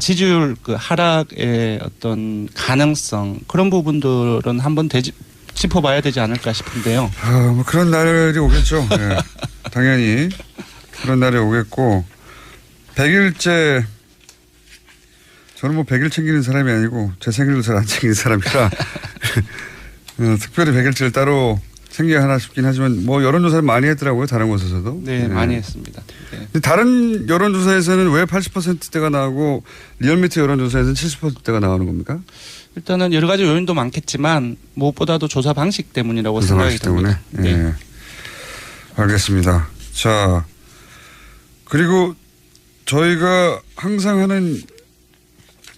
지지율 그 하락의 어떤 가능성 그런 부분들은 한번 짚어봐야 되지 않을까 싶은데요. 뭐 그런 날이 오겠죠. 네. 당연히 그런 날이 오겠고 100일째 저는 뭐 100일 챙기는 사람이 아니고 제 생일도 잘 안 챙기는 사람이라 특별히 100일째를 따로 챙겨야 하나 싶긴 하지만 뭐 여론조사를 많이 했더라고요. 다른 곳에서도. 네, 많이 했습니다. 네. 근데 다른 여론조사에서는 왜 80%대가 나오고 리얼미터 여론조사에서는 70%대가 나오는 겁니까? 일단은 여러 가지 요인도 많겠지만 무엇보다도 조사 방식 때문이라고 생각이 듭니다. 때문에. 네. 알겠습니다. 자, 그리고 저희가 항상 하는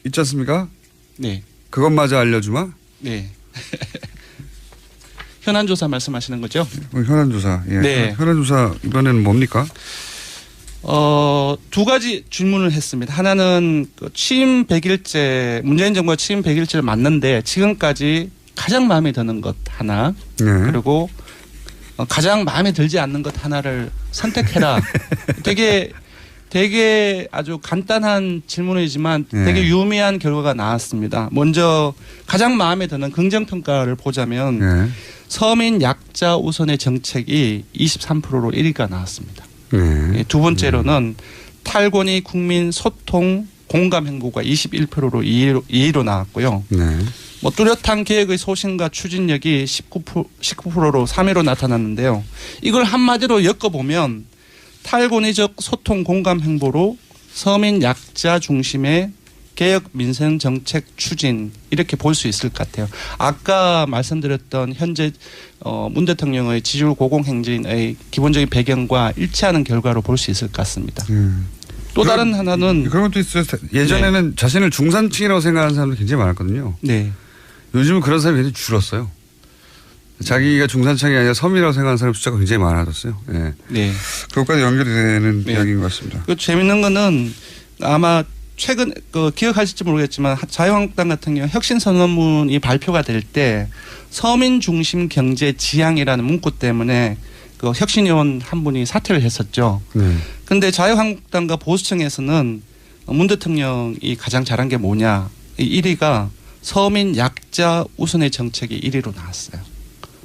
있지 않습니까? 네. 그것마저 알려주마? 네. 현안조사 말씀하시는 거죠? 현안조사. 예. 네. 현안조사 이번에는 뭡니까? 두 가지 질문을 했습니다. 하나는 취임 100일째, 문재인 정부가 취임 100일째를 맞는데 지금까지 가장 마음에 드는 것 하나. 네. 그리고 가장 마음에 들지 않는 것 하나를 선택해라. 되게 아주 간단한 질문이지만 되게 유의미한 결과가 나왔습니다. 먼저 가장 마음에 드는 긍정평가를 보자면 서민 약자 우선의 정책이 23%로 1위가 나왔습니다. 두 번째로는 탈권위 국민 소통 공감 행보가 21%로 2위로 나왔고요. 뭐 뚜렷한 계획의 소신과 추진력이 19%로 3위로 나타났는데요. 이걸 한마디로 엮어보면 탈권위적 소통 공감 행보로 서민 약자 중심의 개혁 민생 정책 추진 이렇게 볼 수 있을 것 같아요. 아까 말씀드렸던 현재 문 대통령의 지지율 고공행진의 기본적인 배경과 일치하는 결과로 볼 수 있을 것 같습니다. 또 다른 하나는 그런 것도 있어요. 예전에는 자신을 중산층이라고 생각하는 사람들이 굉장히 많았거든요. 네. 요즘은 그런 사람이 굉장히 줄었어요. 자기가 중산층이 아니라 서민이라고 생각하는 사람 숫자가 굉장히 많아졌어요. 예. 네. 그것까지 연결이 되는 이야기인 것 같습니다. 그 재밌는 거는 아마 최근 기억하실지 모르겠지만 자유한국당 같은 경우 혁신 선언문이 발표가 될 때 서민 중심 경제 지향이라는 문구 때문에 그 혁신위원 한 분이 사퇴를 했었죠. 그런데 자유한국당과 보수층에서는 문 대통령이 가장 잘한 게 뭐냐. 1위가 서민 약자 우선의 정책이 1위로 나왔어요.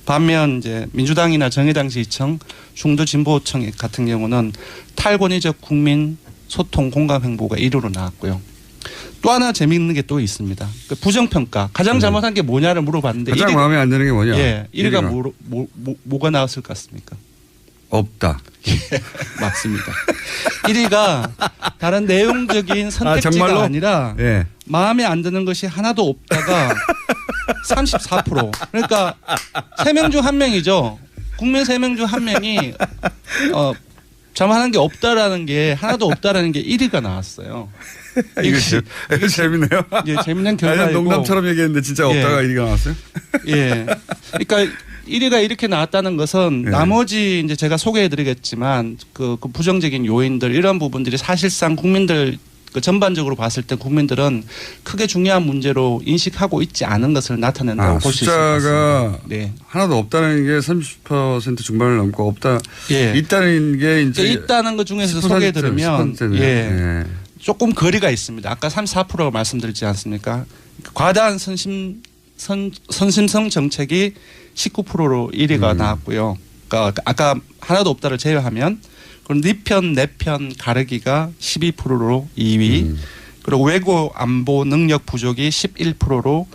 반면 이제 민주당이나 정의당 지지층, 중도 진보층 같은 경우는 탈권위적 국민 소통 공감 행보가 1위로 나왔고요. 또 하나 재미있는 게 또 있습니다. 그 부정평가. 가장 잘못한 게 뭐냐를 물어봤는데 가장 마음에 안 드는 게 뭐냐? 예, 1위가 뭐가 나왔을 것 같습니까? 없다. 맞습니다. 1위가 다른 내용적인 선택지가 아니라 마음에 안 드는 것이 하나도 없다가 34%. 그러니까 3명 중 1명이죠. 국민 3명 중 1명이 잘못하는 게 없다라는 게 하나도 없다라는 게 1위가 나왔어요. 이거 재밌네요. 예, 재밌는 결과이고. 농담처럼 얘기했는데 진짜 없다가 1위가 나왔어요? 예. 그러니까 1위가 이렇게 나왔다는 것은 나머지 이제 제가 소개해드리겠지만 그 부정적인 요인들 이런 부분들이 사실상 국민들 전반적으로 봤을 때 국민들은 크게 중요한 문제로 인식하고 있지 않은 것을 나타낸다고 볼 수 있을 것 같습니다. 숫자가 하나도 없다는 게 30% 중반을 넘고 없다. 있다는 게 이제 있다는 것 중에서 소개해드리면 조금 거리가 있습니다. 아까 34%가 말씀드리지 않습니까? 과다한 선심성 정책이 19%로 1위가 나왔고요. 그러니까 아까 하나도 없다를 제외하면 그럼 네 편, 내 편 가르기가 12%로 2위. 그리고 외교 안보 능력 부족이 11%로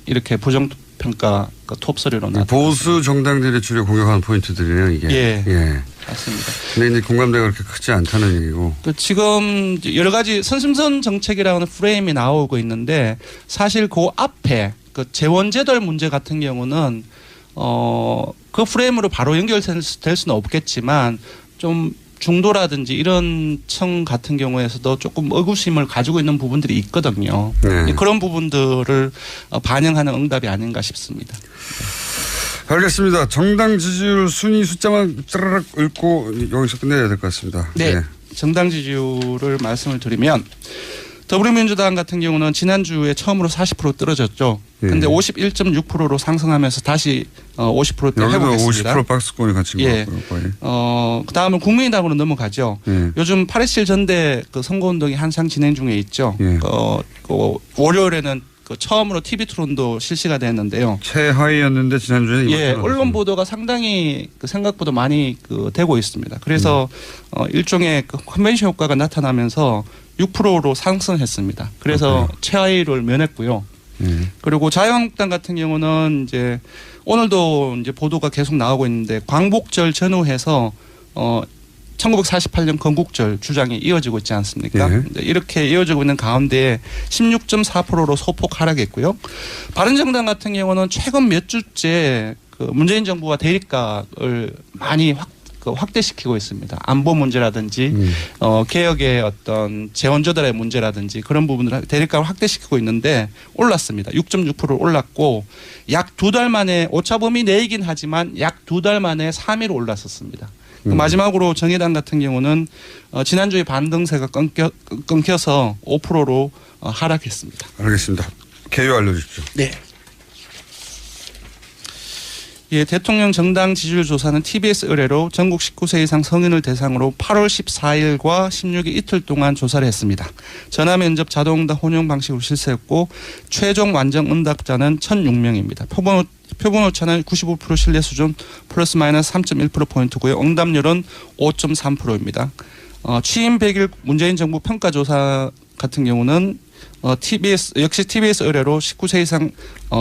이렇게 부정평가 톱3로 나왔습니다. 보수 정당들이 주로 공격하는 포인트들이네요, 이게. 예. 맞습니다. 근데 이제 공감대가 그렇게 크지 않다는 얘기고. 지금 여러 가지 선심선 정책이라는 프레임이 나오고 있는데 사실 그 앞에 그 재원제덜 문제 같은 경우는 그 프레임으로 바로 연결될 수는 없겠지만 좀 중도라든지 이런 층 같은 경우에서도 조금 의구심을 가지고 있는 부분들이 있거든요. 그런 부분들을 반영하는 응답이 아닌가 싶습니다. 알겠습니다. 정당 지지율 순위 숫자만 짜르륵 읽고 여기서 끝내야 될 것 같습니다. 네. 정당 지지율을 말씀을 드리면 더불어민주당 같은 경우는 지난주에 처음으로 40% 떨어졌죠. 그런데 51.6%로 상승하면서 다시 50%대 회복했습니다. 50% 박스권이 갇힌 거고요. 그다음은 국민의당으로 넘어가죠. 요즘 8.27 전대 그 선거운동이 한창 진행 중에 있죠. 월요일에는 처음으로 TV 토론도 실시가 됐는데요. 최하위였는데 지난주에는 언론 보도가 상당히 생각보다 많이 되고 있습니다. 그래서 일종의 컨벤션 효과가 나타나면서 6%로 상승했습니다. 그래서 최하위를 면했고요. 그리고 자유한국당 같은 경우는 이제 오늘도 이제 보도가 계속 나오고 있는데 광복절 전후해서 1948년 건국절 주장이 이어지고 있지 않습니까? 이렇게 이어지고 있는 가운데 16.4%로 소폭 하락했고요. 바른정당 같은 경우는 최근 몇 주째 문재인 정부와 대립각을 많이 확대시키고 있습니다. 안보 문제라든지 개혁의 어떤 재원 조달의 문제라든지 그런 부분을 대립각을 확대시키고 있는데 올랐습니다. 6.6% 올랐고 약 2달 만에 오차범위 내이긴 하지만 약 2달 만에 3위로 올랐었습니다. 마지막으로 정의당 같은 경우는 지난주에 반등세가 끊겨서 5%로 하락했습니다. 알겠습니다. 개요 알려주십시오. 네. 예, 대통령 정당 지지율 조사는 TBS 의뢰로 전국 19세 이상 성인을 대상으로 8월 14일과 16일 이틀 동안 조사를 했습니다. 전화 면접 자동응답 혼용 방식으로 실시했고 최종 완전 응답자는 1,006명입니다. 표본 오차는 95% 신뢰 수준 플러스 마이너스 3.1%포인트고요. 응답률은 5.3%입니다. 취임 100일 문재인 정부 평가조사 같은 경우는 역시 TBS 의뢰로 19세 이상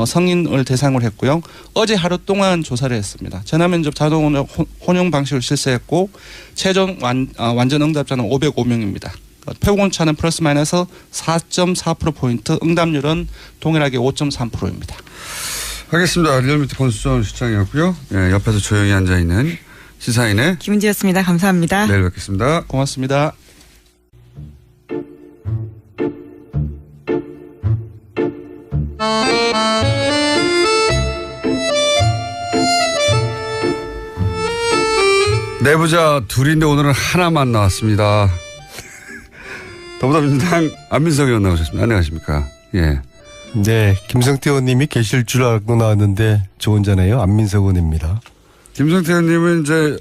성인을 대상으로 했고요. 어제 하루 동안 조사를 했습니다. 전화면접 자동 혼용 방식으로 실시했고 최종 완전 응답자는 505명입니다. 표본차는 플러스 마이너스 4.4%포인트, 응답률은 동일하게 5.3%입니다. 하겠습니다. 리얼미터 권수정 실장이었고요. 예, 옆에서 조용히 앉아있는 시사인의 김은지였습니다. 감사합니다. 내일 뵙겠습니다. 고맙습니다. 내부자 둘인데 오늘은 하나만 나왔습니다. 더불어민주당 안민석 의원 나오셨습니다. 안녕하십니까. 예. 네, 김성태 의원님이 계실 줄 알고 나왔는데 저 혼자네요. 안민석 의원입니다. 김성태 의원님은 이제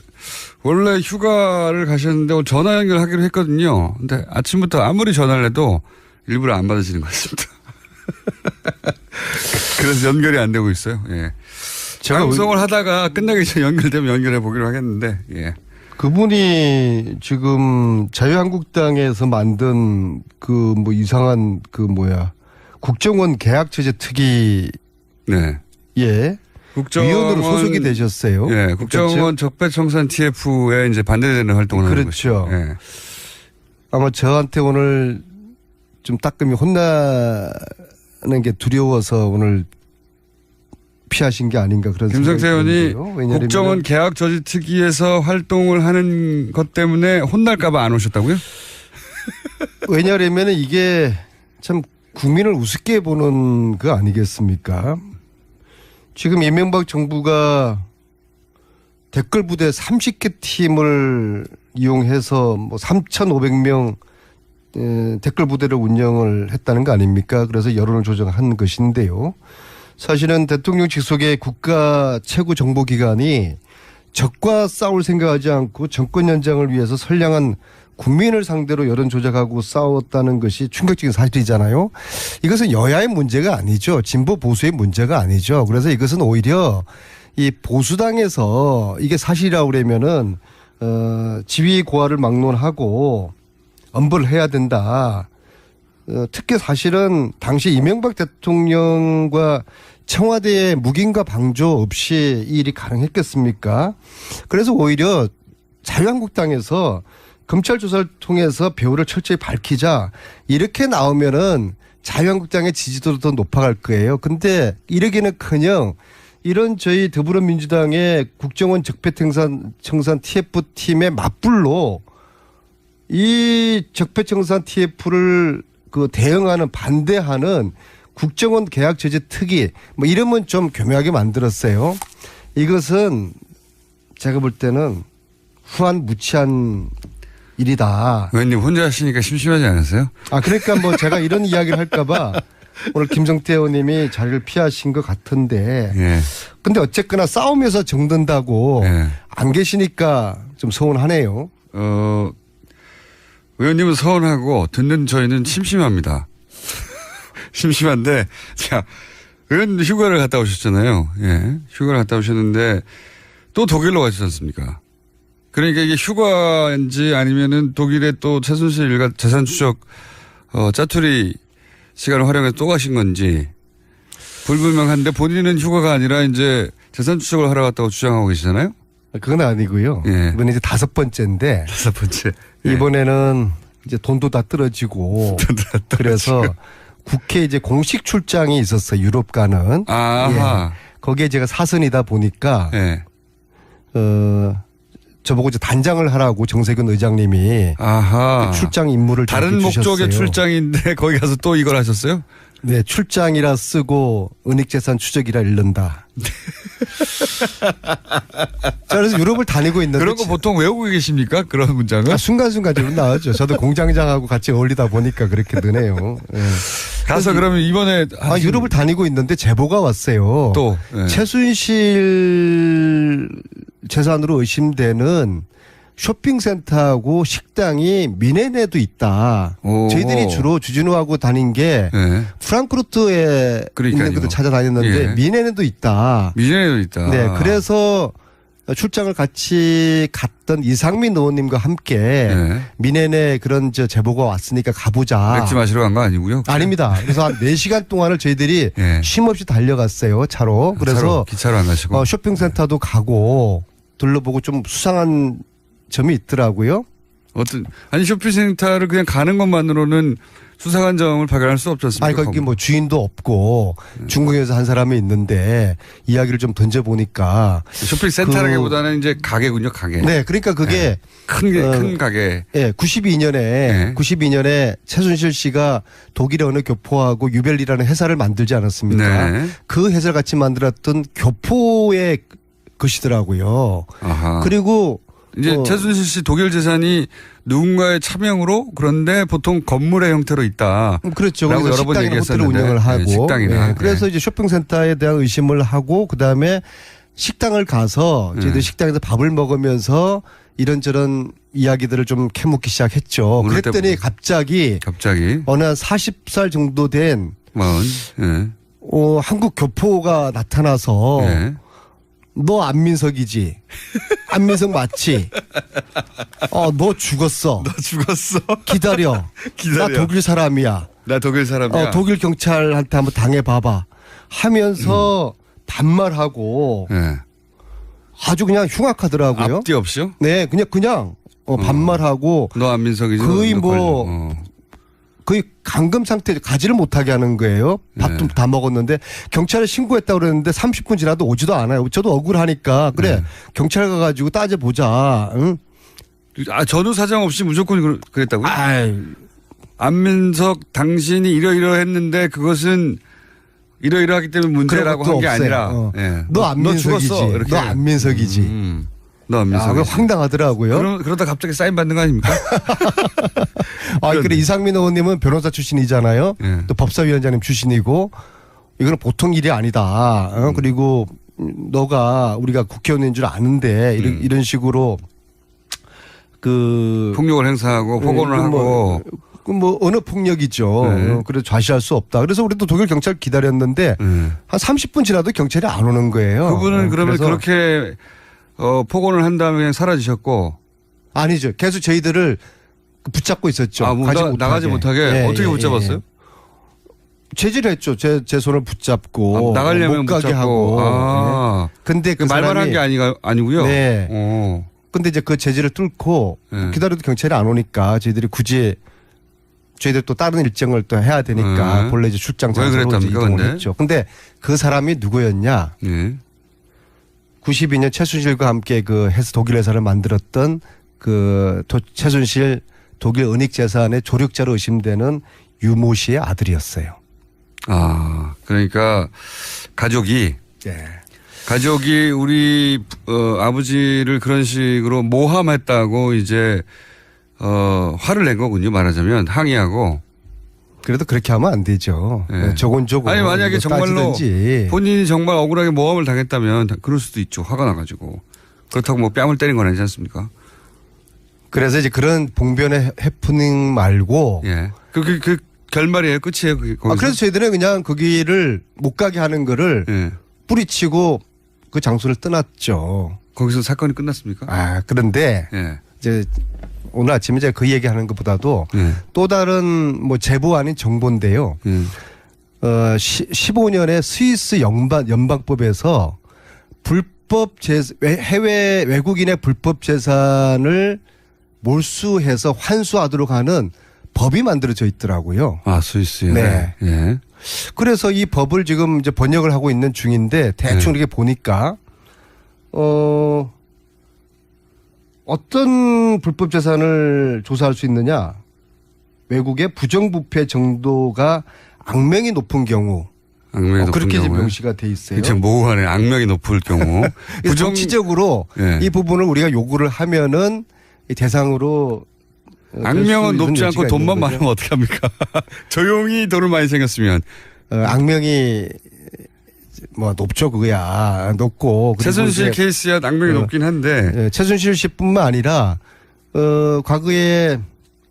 원래 휴가를 가셨는데 오늘 전화 연결하기로 했거든요. 근데 아침부터 아무리 전화를 해도 일부러 안 받으시는 것 같습니다. 그래서 연결이 안 되고 있어요. 예. 제가 방송을 하다가 끝나기 전에 연결되면 연결해 보기로 하겠는데, 예. 그분이 지금 자유한국당에서 만든 그 뭐 이상한 그 뭐야 국정원 계약체제 특위에 네. 위원으로 소속이 되셨어요. 예. 국정원 적폐청산 TF에 이제 반대되는 활동을 하는 그렇죠. 거죠. 예. 아마 저한테 오늘 좀 따끔히 혼나는 게 두려워서 오늘 피하신 게 아닌가 그런 생각이 김성태 의원이 국정원 계약 저지 특위에서 활동을 하는 것 때문에 혼날까 봐 안 오셨다고요? 왜냐하면 이게 참 국민을 우습게 보는 거 아니겠습니까? 지금 이명박 정부가 댓글 부대 30개 팀을 이용해서 뭐 3,500명 댓글 부대를 운영을 했다는 거 아닙니까? 그래서 여론을 조정한 것인데요. 사실은 대통령 직속의 국가 최고 정보기관이 적과 싸울 생각하지 않고 정권 연장을 위해서 선량한 국민을 상대로 여론 조작하고 싸웠다는 것이 충격적인 사실이잖아요. 이것은 여야의 문제가 아니죠. 진보 보수의 문제가 아니죠. 그래서 이것은 오히려 이 보수당에서 이게 사실이라고 그러면은 지위 고하를 막론하고 엄벌을 해야 된다. 특히 사실은 당시 이명박 대통령과 청와대의 묵인과 방조 없이 이 일이 가능했겠습니까? 그래서 오히려 자유한국당에서 검찰 조사를 통해서 배후를 철저히 밝히자 이렇게 나오면은 자유한국당의 지지도도 더 높아갈 거예요. 근데 이러기는커녕 이런 저희 더불어민주당의 국정원 적폐청산 TF팀의 맞불로 이 적폐청산 TF를 그 대응하는 반대하는 국정원 계약 제재 특위 뭐 이름은 좀 교묘하게 만들었어요. 이것은 제가 볼 때는 후한 무치한 일이다. 의원님 혼자 하시니까 심심하지 않으세요? 아 그러니까 뭐 제가 이런 이야기를 할까봐 오늘 김성태 의원님이 자리를 피하신 것 같은데. 예. 근데 어쨌거나 싸우면서 정든다고 예. 안 계시니까 좀 서운하네요. 의원님은 서운하고 듣는 저희는 심심합니다. 심심한데, 자, 의원 휴가를 갔다 오셨잖아요. 예. 휴가를 갔다 오셨는데 또 독일로 가시지 않습니까? 그러니까 이게 휴가인지 아니면은 독일에 또 최순실 일가 재산 추적, 짜투리 시간을 활용해서 또 가신 건지 불분명한데 본인은 휴가가 아니라 이제 재산 추적을 하러 갔다고 주장하고 계시잖아요? 그건 아니고요. 예. 이번에 이제 5번째인데. 5번째. 예. 이번에는 이제 돈도 다 떨어지고. 그래서 국회 이제 공식 출장이 있었어요. 유럽 가는. 아하. 예. 거기에 제가 사선이다 보니까. 예. 저보고 이제 단장을 하라고 정세균 의장님이. 아하. 그 출장 임무를 다른 주셨어요. 목적의 출장인데 거기 가서 또 이걸 하셨어요? 네, 출장이라 쓰고 은닉재산 추적이라 읽는다. 자, 그래서 유럽을 다니고 있는데 그런 거 보통 외우고 계십니까? 그런 문장은? 순간순간적으로 나오죠. 저도 공장장하고 같이 어울리다 보니까 그렇게 되네요. 네. 가서 그러면 이번에 유럽을 다니고 있는데 제보가 왔어요. 또 네. 최순실 재산으로 의심되는 쇼핑센터하고 식당이 미네네도 있다. 오. 저희들이 주로 주진우하고 다닌 게 네. 프랑크푸르트에 그러니까요. 있는 것도 찾아다녔는데 예. 미네네도 있다. 미전에도 있다. 네, 그래서 출장을 같이 갔던 이상민 의원님과 함께 네. 미네네 그런 제보가 왔으니까 가보자. 맥주 마시러 간 거 아니고요? 아닙니다. 그래서 한 4시간 동안을 저희들이 예. 쉼없이 달려갔어요. 차로. 그래서 기차로 안 가시고. 쇼핑센터도 가고 둘러보고 좀 수상한 점이 있더라고요. 아니 쇼핑센터를 그냥 가는 것만으로는 수상한 점을 발견할 수 없지 않습니까? 아니 거기 뭐 주인도 없고 중국에서 한 사람이 있는데 이야기를 좀 던져보니까 쇼핑센터라기보다는 이제 가게군요, 가게. 네, 그러니까 그게 큰 가게. 예, 92년에 최순실 씨가 독일의 어느 교포하고 유벨리라는 회사를 만들지 않았습니까? 네. 그 회사를 같이 만들었던 교포의 것이더라고요. 아하. 그리고 이제 최순실 씨 독일 재산이 누군가의 차명으로 그런데 보통 건물의 형태로 있다. 그렇죠. 라고 그래서 여러 번 식당이나 호텔을 얘기했었는데. 운영을 하고. 네, 식당이나. 네, 그래서 네. 이제 쇼핑센터에 대한 의심을 하고 그다음에 식당을 가서 저희들 식당에서 밥을 먹으면서 이런저런 이야기들을 좀 캐묻기 시작했죠. 어느 그랬더니 갑자기 어느 한 40살 정도 된 네. 한국 교포가 나타나서 네. 너 안민석이지? 안민석 맞지? 너 죽었어. 너 죽었어. 기다려. 나 독일 사람이야. 나 독일 사람이야. 독일 경찰한테 한번 당해봐봐. 하면서 반말하고 네. 아주 그냥 흉악하더라고요. 앞뒤 없이요? 네, 그냥 반말하고 너 안민석이지? 거의 너 뭐 거의 감금 상태 가지를 못하게 하는 거예요. 밥도 다 먹었는데 경찰에 신고했다고 그랬는데 30분 지나도 오지도 않아요. 저도 억울하니까 그래 경찰 가가지고 따져보자. 응? 전후 사정 없이 무조건 그랬다고요? 아이. 안민석 당신이 이러이러했는데 그것은 이러이러하기 때문에 문제라고 한 게 아니라 네. 너 안민석이지. 너 안민석이지. 너 안민석이지. 황당하더라고요. 그러다 갑자기 사인 받는 거 아닙니까? 그래 이상민 의원님은 변호사 출신이잖아요. 네. 또 법사위원장님 출신이고 이거는 보통 일이 아니다. 그리고 너가 우리가 국회의원인 줄 아는데 이런 식으로 폭력을 행사하고 폭언을 하고. 뭐 언어 폭력이죠. 네. 그래서 좌시할 수 없다. 그래서 우리도 독일 경찰 기다렸는데 한 30분 지나도 경찰이 안 오는 거예요. 그분은 그러면 그렇게 폭언을 한 다음에 그냥 사라지셨고. 아니죠. 계속 저희들을 붙잡고 있었죠. 나가지 못하게. 어떻게 붙잡았어요? 제지했죠. 제 손을 붙잡고 나가려면 못 가게 붙잡고. 하고. 근데 그 말만 한 게 아니고요. 네. 근데 이제 그 제지를 뚫고 기다려도 경찰이 안 오니까 저희들이 굳이 저희들 또 다른 일정을 또 해야 되니까 본래 이제 출장 장소로 이동을 했죠. 근데 그 사람이 누구였냐? 92년 최순실과 함께 해서 독일 회사를 만들었던 최순실 독일 은닉재산의 조력자로 의심되는 유모 씨의 아들이었어요. 그러니까 가족이 우리 아버지를 그런 식으로 모함했다고 이제 화를 낸 거군요. 말하자면 항의하고. 그래도 그렇게 하면 안 되죠. 조곤조곤. 아니 만약에 정말로 따지든지. 본인이 정말 억울하게 모함을 당했다면 그럴 수도 있죠. 화가 나가지고. 그렇다고 뭐 뺨을 때린 건 아니지 않습니까? 그래서 이제 그런 봉변의 해프닝 말고. 그 결말이에요. 끝이에요. 그래서 저희들은 그냥 거기를 못 가게 하는 거를 뿌리치고 그 장소를 떠났죠. 거기서 사건이 끝났습니까? 그런데 이제 오늘 아침에 제가 그 얘기하는 것보다도 또 다른 뭐 제보 아닌 정보인데요. 15년에 스위스 연방법에서 해외 외국인의 불법 재산을 몰수해서 환수하도록 하는 법이 만들어져 있더라고요. 스위스에. 네. 그래서 이 법을 지금 이제 번역을 하고 있는 중인데 대충 이렇게 보니까 어떤 불법 재산을 조사할 수 있느냐? 외국의 부정부패 정도가 악명이 높은 경우 그렇게 이제 명시가 돼 있어요. 지금 모호하네. 악명이 높을 경우. 정치적으로 예. 이 부분을 우리가 요구를 하면은 이 대상으로 악명은 높지 않고 돈만 많으면 어떻게 합니까? 조용히 돈을 많이 생겼으면. 악명이 뭐 높죠 그거야. 높고. 최순실 케이스야 악명이 높긴 한데. 최순실 씨뿐만 아니라 과거에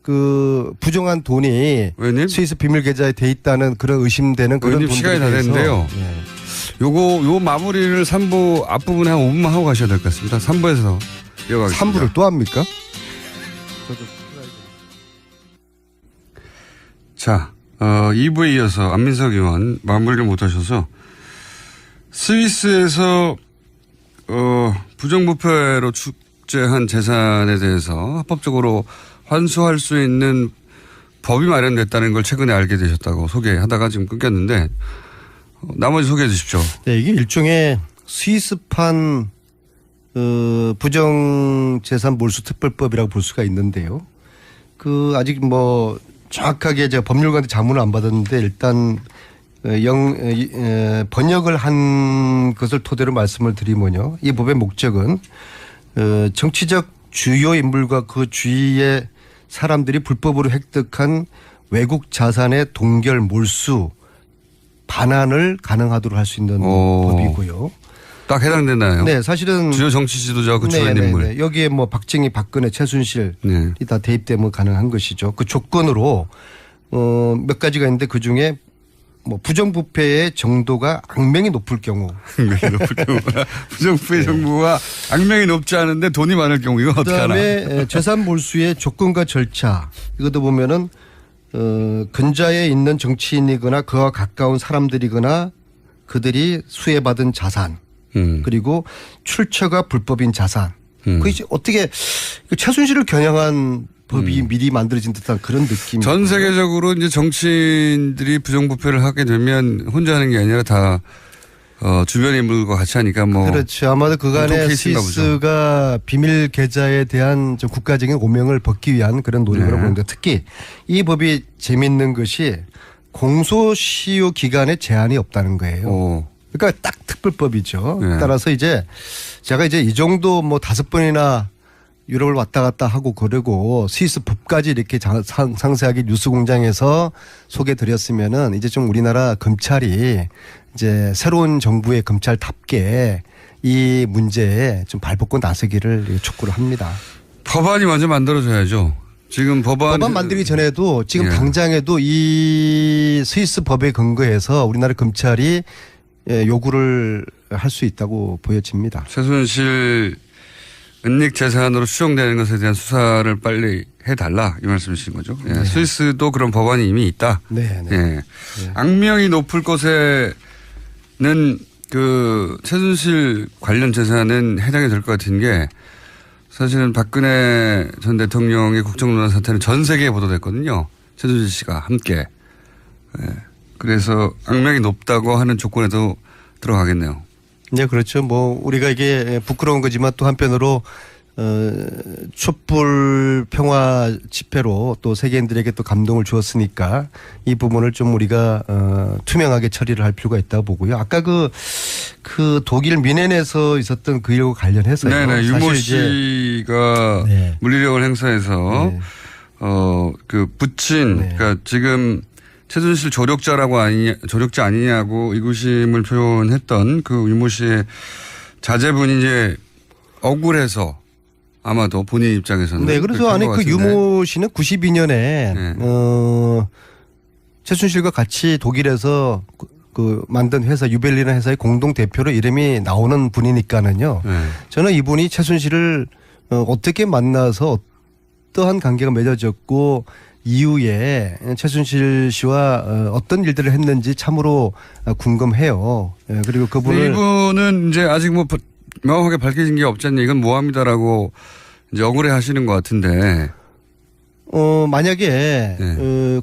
그 부정한 돈이 의원님? 스위스 비밀 계좌에 돼 있다는 그런 의심되는 그런 돈들에 시간이 다 됐는데요. 요 마무리를 3부 앞부분에 한 5분만 하고 가셔야 될 것 같습니다. 3부에서 이어가겠습니다. 3부를 또 합니까? 자, 2부에 이어서 안민석 의원 마무리를 못하셔서 스위스에서 부정부패로 축제한 재산에 대해서 합법적으로 환수할 수 있는 법이 마련됐다는 걸 최근에 알게 되셨다고 소개하다가 지금 끊겼는데 나머지 소개해 주십시오. 네, 이게 일종의 스위스판 부정재산 몰수특별법이라고 볼 수가 있는데요. 그 아직 뭐 정확하게 제가 법률가한테 자문을 안 받았는데 일단 번역을 한 것을 토대로 말씀을 드리면요. 이 법의 목적은 정치적 주요 인물과 그 주위의 사람들이 불법으로 획득한 외국 자산의 동결 몰수 반환을 가능하도로 할 수 있는 법이고요. 딱 해당되나요? 네, 사실은 주요 정치 지도자 그 주요 인물. 여기에 뭐 박정희, 박근혜, 최순실이 다 대입되면 가능한 것이죠. 그 조건으로 몇 가지가 있는데 그 중에 뭐 부정부패의 정도가 악명이 높을 경우. 악명이 높을 경우. 부정부패 정도가 악명이 높지 않은데 돈이 많을 경우 이건 어떻게 하나. 그다음에 재산 몰수의 조건과 절차. 이것도 보면은 근자에 있는 정치인이거나 그와 가까운 사람들이거나 그들이 수혜받은 자산. 그리고 출처가 불법인 자산. 그게 어떻게 최순실을 겨냥한 법이 미리 만들어진 듯한 그런 느낌. 전 세계적으로 이제 정치인들이 부정부패를 하게 되면 혼자 하는 게 아니라 다 주변 인물과 같이 하니까 뭐. 그렇죠. 아마도 그간에 스위스가 비밀 계좌에 대한 좀 국가적인 오명을 벗기 위한 그런 노력으로 보는데 특히 이 법이 재밌는 것이 공소시효 기간에 제한이 없다는 거예요. 그러니까 딱 특별법이죠. 따라서 이제 제가 이제 이 정도 뭐 5번이나 유럽을 왔다 갔다 하고 그러고 스위스 법까지 이렇게 상세하게 뉴스공장에서 소개드렸으면은 이제 좀 우리나라 검찰이 이제 새로운 정부의 검찰답게 이 문제에 좀 발벗고 나서기를 촉구를 합니다. 법안이 먼저 만들어져야죠. 지금 법안 만들기 전에도 지금 당장에도 이 스위스 법에 근거해서 우리나라 검찰이 요구를 할 수 있다고 보여집니다. 최순실 은닉 재산으로 추정되는 것에 대한 수사를 빨리 해달라 이 말씀이신 거죠. 네. 스위스도 그런 법안이 이미 있다. 네. 악명이 높을 것에는 그 최순실 관련 재산은 해당이 될 것 같은 게 사실은 박근혜 전 대통령의 국정농단 사태는 전 세계에 보도됐거든요. 최순실 씨가 함께. 그래서 악명이 높다고 하는 조건에도 들어가겠네요. 네, 그렇죠. 뭐 우리가 이게 부끄러운 거지만 또 한편으로 촛불 평화 집회로 또 세계인들에게 또 감동을 주었으니까 이 부분을 좀 우리가 투명하게 처리를 할 필요가 있다고 보고요. 아까 그 독일 뮌헨에서 있었던 그 일과 관련해서요. 네네. 유모 씨가 물리력을 행사해서 그 부친 그러니까 지금 최순실 조력자 아니냐고 의구심을 표현했던 그 유모 씨의 자제분이 이제 억울해서 아마도 본인 입장에서는. 네, 그래서 아니 그 유모 씨는 92년에 최순실과 같이 독일에서 그 만든 회사 유벨리라는 회사의 공동 대표로 이름이 나오는 분이니까는요. 저는 이분이 최순실을 어떻게 만나서 어떠한 관계가 맺어졌고 이후에 최순실 씨와 어떤 일들을 했는지 참으로 궁금해요. 그리고 그분을 이분은 이제 아직 뭐 명확하게 밝혀진 게 없지 않냐 이건 모함이다라고 이제 억울해 하시는 것 같은데. 만약에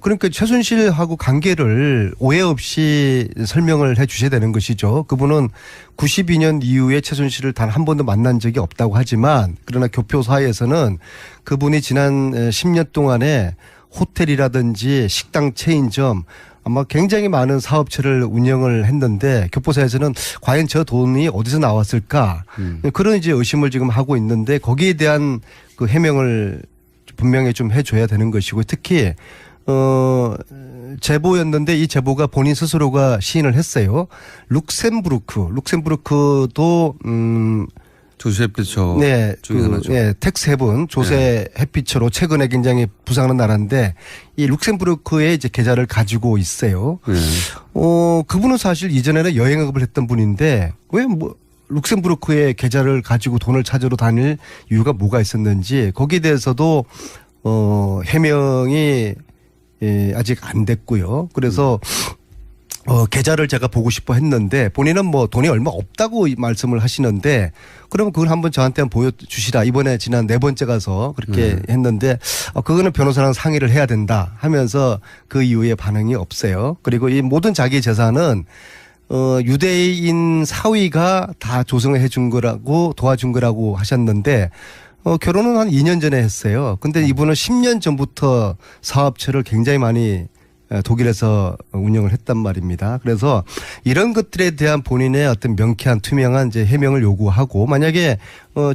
그러니까 최순실하고 관계를 오해 없이 설명을 해 주셔야 되는 것이죠. 그분은 92년 이후에 최순실을 단 한 번도 만난 적이 없다고 하지만 그러나 교표사에서는 그분이 지난 10년 동안에 호텔이라든지 식당 체인점 아마 굉장히 많은 사업체를 운영을 했는데 교포사에서는 과연 저 돈이 어디서 나왔을까 그런 이제 의심을 지금 하고 있는데 거기에 대한 그 해명을 분명히 좀 해줘야 되는 것이고 특히 제보였는데 이 제보가 본인 스스로가 시인을 했어요. 룩셈부르크도 조세 햇빛초 네, 중에 하나죠. 네, 텍스해븐 조세 햇빛초로 최근에 굉장히 부상하는 나라인데 이 룩셈부르크에 이제 계좌를 가지고 있어요. 네. 그분은 사실 이전에는 여행업을 했던 분인데 왜 뭐 룩셈부르크에 계좌를 가지고 돈을 찾으러 다닐 이유가 뭐가 있었는지 거기에 대해서도 해명이 아직 안 됐고요. 그래서 계좌를 제가 보고 싶어 했는데 본인은 뭐 돈이 얼마 없다고 말씀을 하시는데 그러면 그걸 한번 저한테 한번 보여주시라. 이번에 지난 4번째 가서 그렇게 했는데 그거는 변호사랑 상의를 해야 된다 하면서 그 이후에 반응이 없어요. 그리고 이 모든 자기 재산은 유대인 사위가 다 조성해 준 거라고 도와준 거라고 하셨는데 결혼은 한 2년 전에 했어요. 근데 이분은 10년 전부터 사업체를 굉장히 많이 독일에서 운영을 했단 말입니다. 그래서 이런 것들에 대한 본인의 어떤 명쾌한 투명한 이제 해명을 요구하고 만약에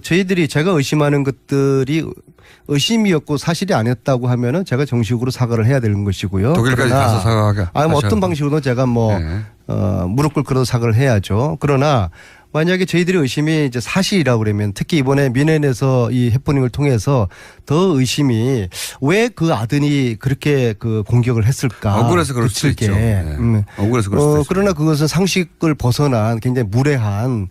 저희들이 제가 의심하는 것들이 의심이었고 사실이 아니었다고 하면은 제가 정식으로 사과를 해야 되는 것이고요. 독일까지 가서 사과하게. 뭐 어떤 방식으로든 제가 뭐 네. 무릎 꿇고도 사과를 해야죠. 그러나 만약에 저희들의 의심이 이제 사실이라고 그러면 특히 이번에 민해인에서 이 해프닝을 통해서 더 의심이 왜 그 아들이 그렇게 그 공격을 했을까. 억울해서 그럴 수도 있죠. 네. 억울해서 그럴 수도 있죠. 그러나 그것은 상식을 벗어난 굉장히 무례한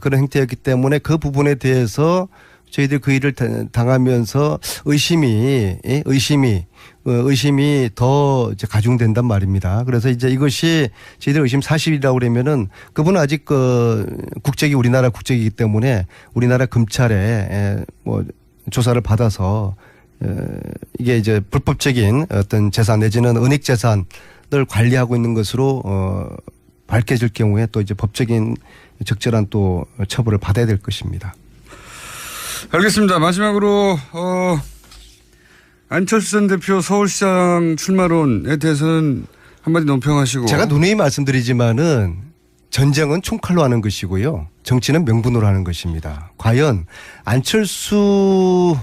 그런 행태였기 때문에 그 부분에 대해서 저희들 그 일을 당하면서 의심이 더 이제 가중된단 말입니다. 그래서 이제 이것이 저희들 의심 사실이라고 그러면은 그분은 아직 국적이 우리나라 국적이기 때문에 우리나라 검찰에 뭐 조사를 받아서 이게 이제 불법적인 어떤 재산 내지는 은닉 재산을 관리하고 있는 것으로 밝혀질 경우에 또 이제 법적인 적절한 또 처벌을 받아야 될 것입니다. 알겠습니다. 마지막으로 안철수 전 대표 서울시장 출마론에 대해서는 한마디 논평하시고. 제가 누누이 말씀드리지만은 전쟁은 총칼로 하는 것이고요. 정치는 명분으로 하는 것입니다. 과연 안철수의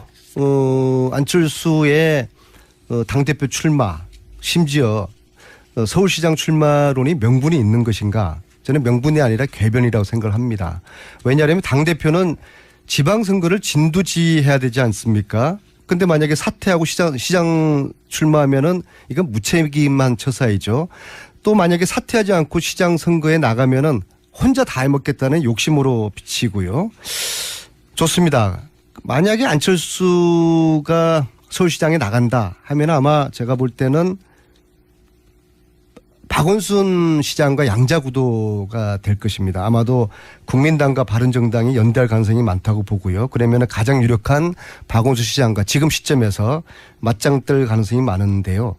당대표 출마 심지어 서울시장 출마론이 명분이 있는 것인가. 저는 명분이 아니라 궤변이라고 생각을 합니다. 왜냐하면 당대표는 지방선거를 진두지휘해야 되지 않습니까? 근데 만약에 사퇴하고 시장 출마하면은 이건 무책임한 처사이죠. 또 만약에 사퇴하지 않고 시장 선거에 나가면은 혼자 다 해먹겠다는 욕심으로 비치고요. 좋습니다. 만약에 안철수가 서울시장에 나간다 하면 아마 제가 볼 때는 박원순 시장과 양자구도가 될 것입니다. 아마도 국민당과 바른정당이 연대할 가능성이 많다고 보고요. 그러면 가장 유력한 박원순 시장과 지금 시점에서 맞짱 뜰 가능성이 많은데요.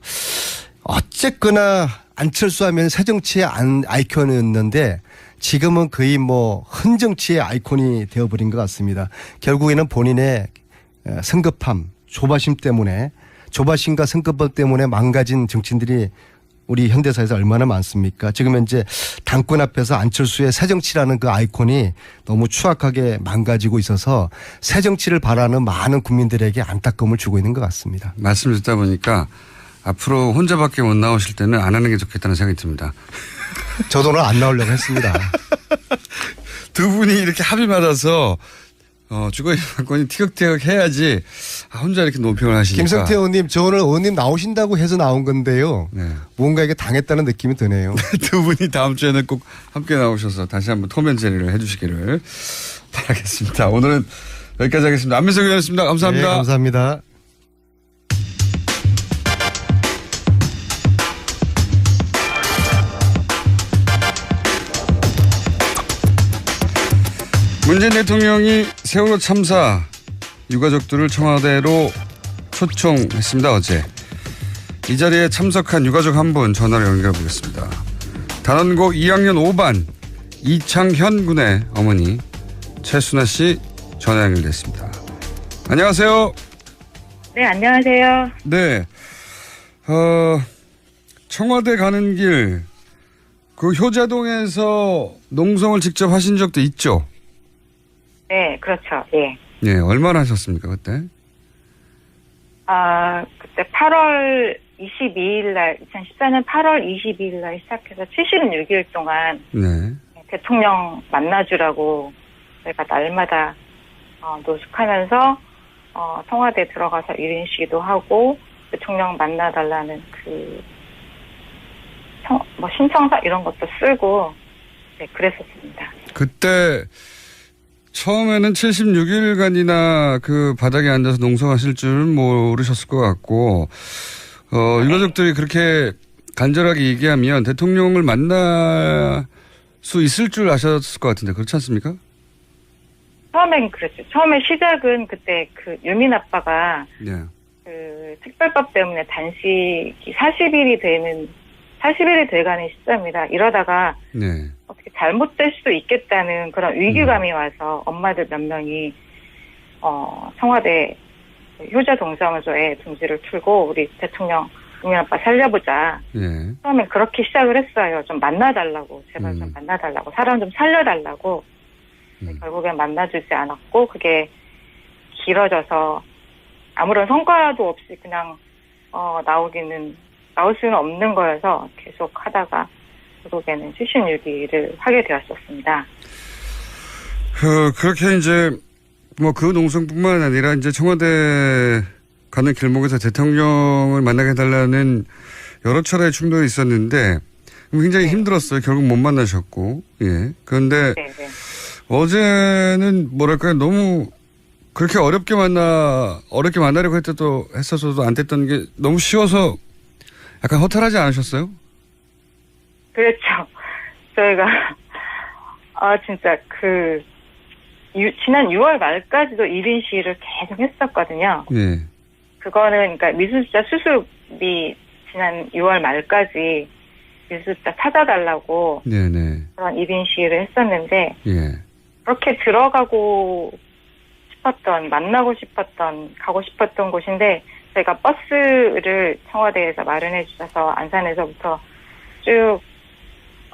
어쨌거나 안철수 하면 새정치의 아이콘이었는데 지금은 거의 뭐 흔정치의 아이콘이 되어버린 것 같습니다. 결국에는 본인의 성급함, 조바심과 성급함 때문에 망가진 정치인들이 우리 현대사에서 얼마나 많습니까? 지금 현재 당권 앞에서 안철수의 새정치라는 그 아이콘이 너무 추악하게 망가지고 있어서 새정치를 바라는 많은 국민들에게 안타까움을 주고 있는 것 같습니다. 말씀 듣다 보니까 앞으로 혼자밖에 못 나오실 때는 안 하는 게 좋겠다는 생각이 듭니다. 저도 오늘 안 나오려고 했습니다. 두 분이 이렇게 합의 맞아서 주거인 상권이 티격태격 해야지 혼자 이렇게 논평을 하시니까. 김성태 의원님, 저 오늘 의원님 나오신다고 해서 나온 건데요. 네. 뭔가 이게 당했다는 느낌이 드네요. 두 분이 다음 주에는 꼭 함께 나오셔서 다시 한번 토면제리를 해 주시기를 바라겠습니다. 오늘은 여기까지 하겠습니다. 안민석 의원이었습니다. 감사합니다. 네, 감사합니다. 문재인 대통령이 세월호 참사 유가족들을 청와대로 초청했습니다. 어제. 이 자리에 참석한 유가족 한 분 전화로 연결해 보겠습니다. 단원고 2학년 5반 이창현 군의 어머니 최순아 씨 전화 연결됐습니다. 안녕하세요. 네, 안녕하세요. 네. 청와대 가는 길, 그 효자동에서 농성을 직접 하신 적도 있죠? 네, 그렇죠. 예. 예, 얼마나 하셨습니까, 그때? 그때 8월 22일 날, 2014년 8월 22일 날 시작해서 76일 동안 네. 대통령 만나주라고 저희가 날마다 노숙하면서 청와대 들어가서 1인 시위도 하고 대통령 만나달라는 신청서 이런 것도 쓰고 네, 그랬었습니다. 그때 처음에는 76일간이나 그 바닥에 앉아서 농성하실 줄은 모르셨을 것 같고, 유가족들이 그렇게 간절하게 얘기하면 대통령을 만날 수 있을 줄 아셨을 것 같은데, 그렇지 않습니까? 처음엔 그랬죠. 처음에 시작은 그때 유민 아빠가 네. 특별법 때문에 단식이 40일이 돼가는 시점이라 이러다가 네. 어떻게 잘못될 수도 있겠다는 그런 위기감이 와서 엄마들 몇 명이 청와대 효자 동사무소에 둥지를 틀고 우리 대통령 유민 아빠 살려보자. 네. 처음엔 그렇게 시작을 했어요. 좀 만나달라고 제발 좀 만나달라고 사람 좀 살려달라고. 결국엔 만나주지 않았고 그게 길어져서 아무런 성과도 없이 그냥 나올 수는 없는 거여서 계속 하다가 결국에는 76일을 하게 되었었습니다. 그렇게 이제 그 농성뿐만 아니라 이제 청와대 가는 길목에서 대통령을 만나게 해달라는 여러 차례의 충돌이 있었는데 굉장히 힘들었어요. 결국 못 만나셨고, 예. 그런데 네네. 어제는 뭐랄까요, 너무 그렇게 어렵게 만나려고 했었어도 안 됐던 게 너무 쉬워서 약간 허탈하지 않으셨어요? 그렇죠. 저희가 진짜 지난 6월 말까지도 1인 시위를 계속 했었거든요. 예. 그거는 그러니까 미수습자 수습이 지난 6월 말까지 미수습자 찾아달라고 네네. 그런 1인 시위를 했었는데 예. 그렇게 들어가고 싶었던, 만나고 싶었던, 가고 싶었던 곳인데 저희가 버스를 청와대에서 마련해 주셔서 안산에서부터 쭉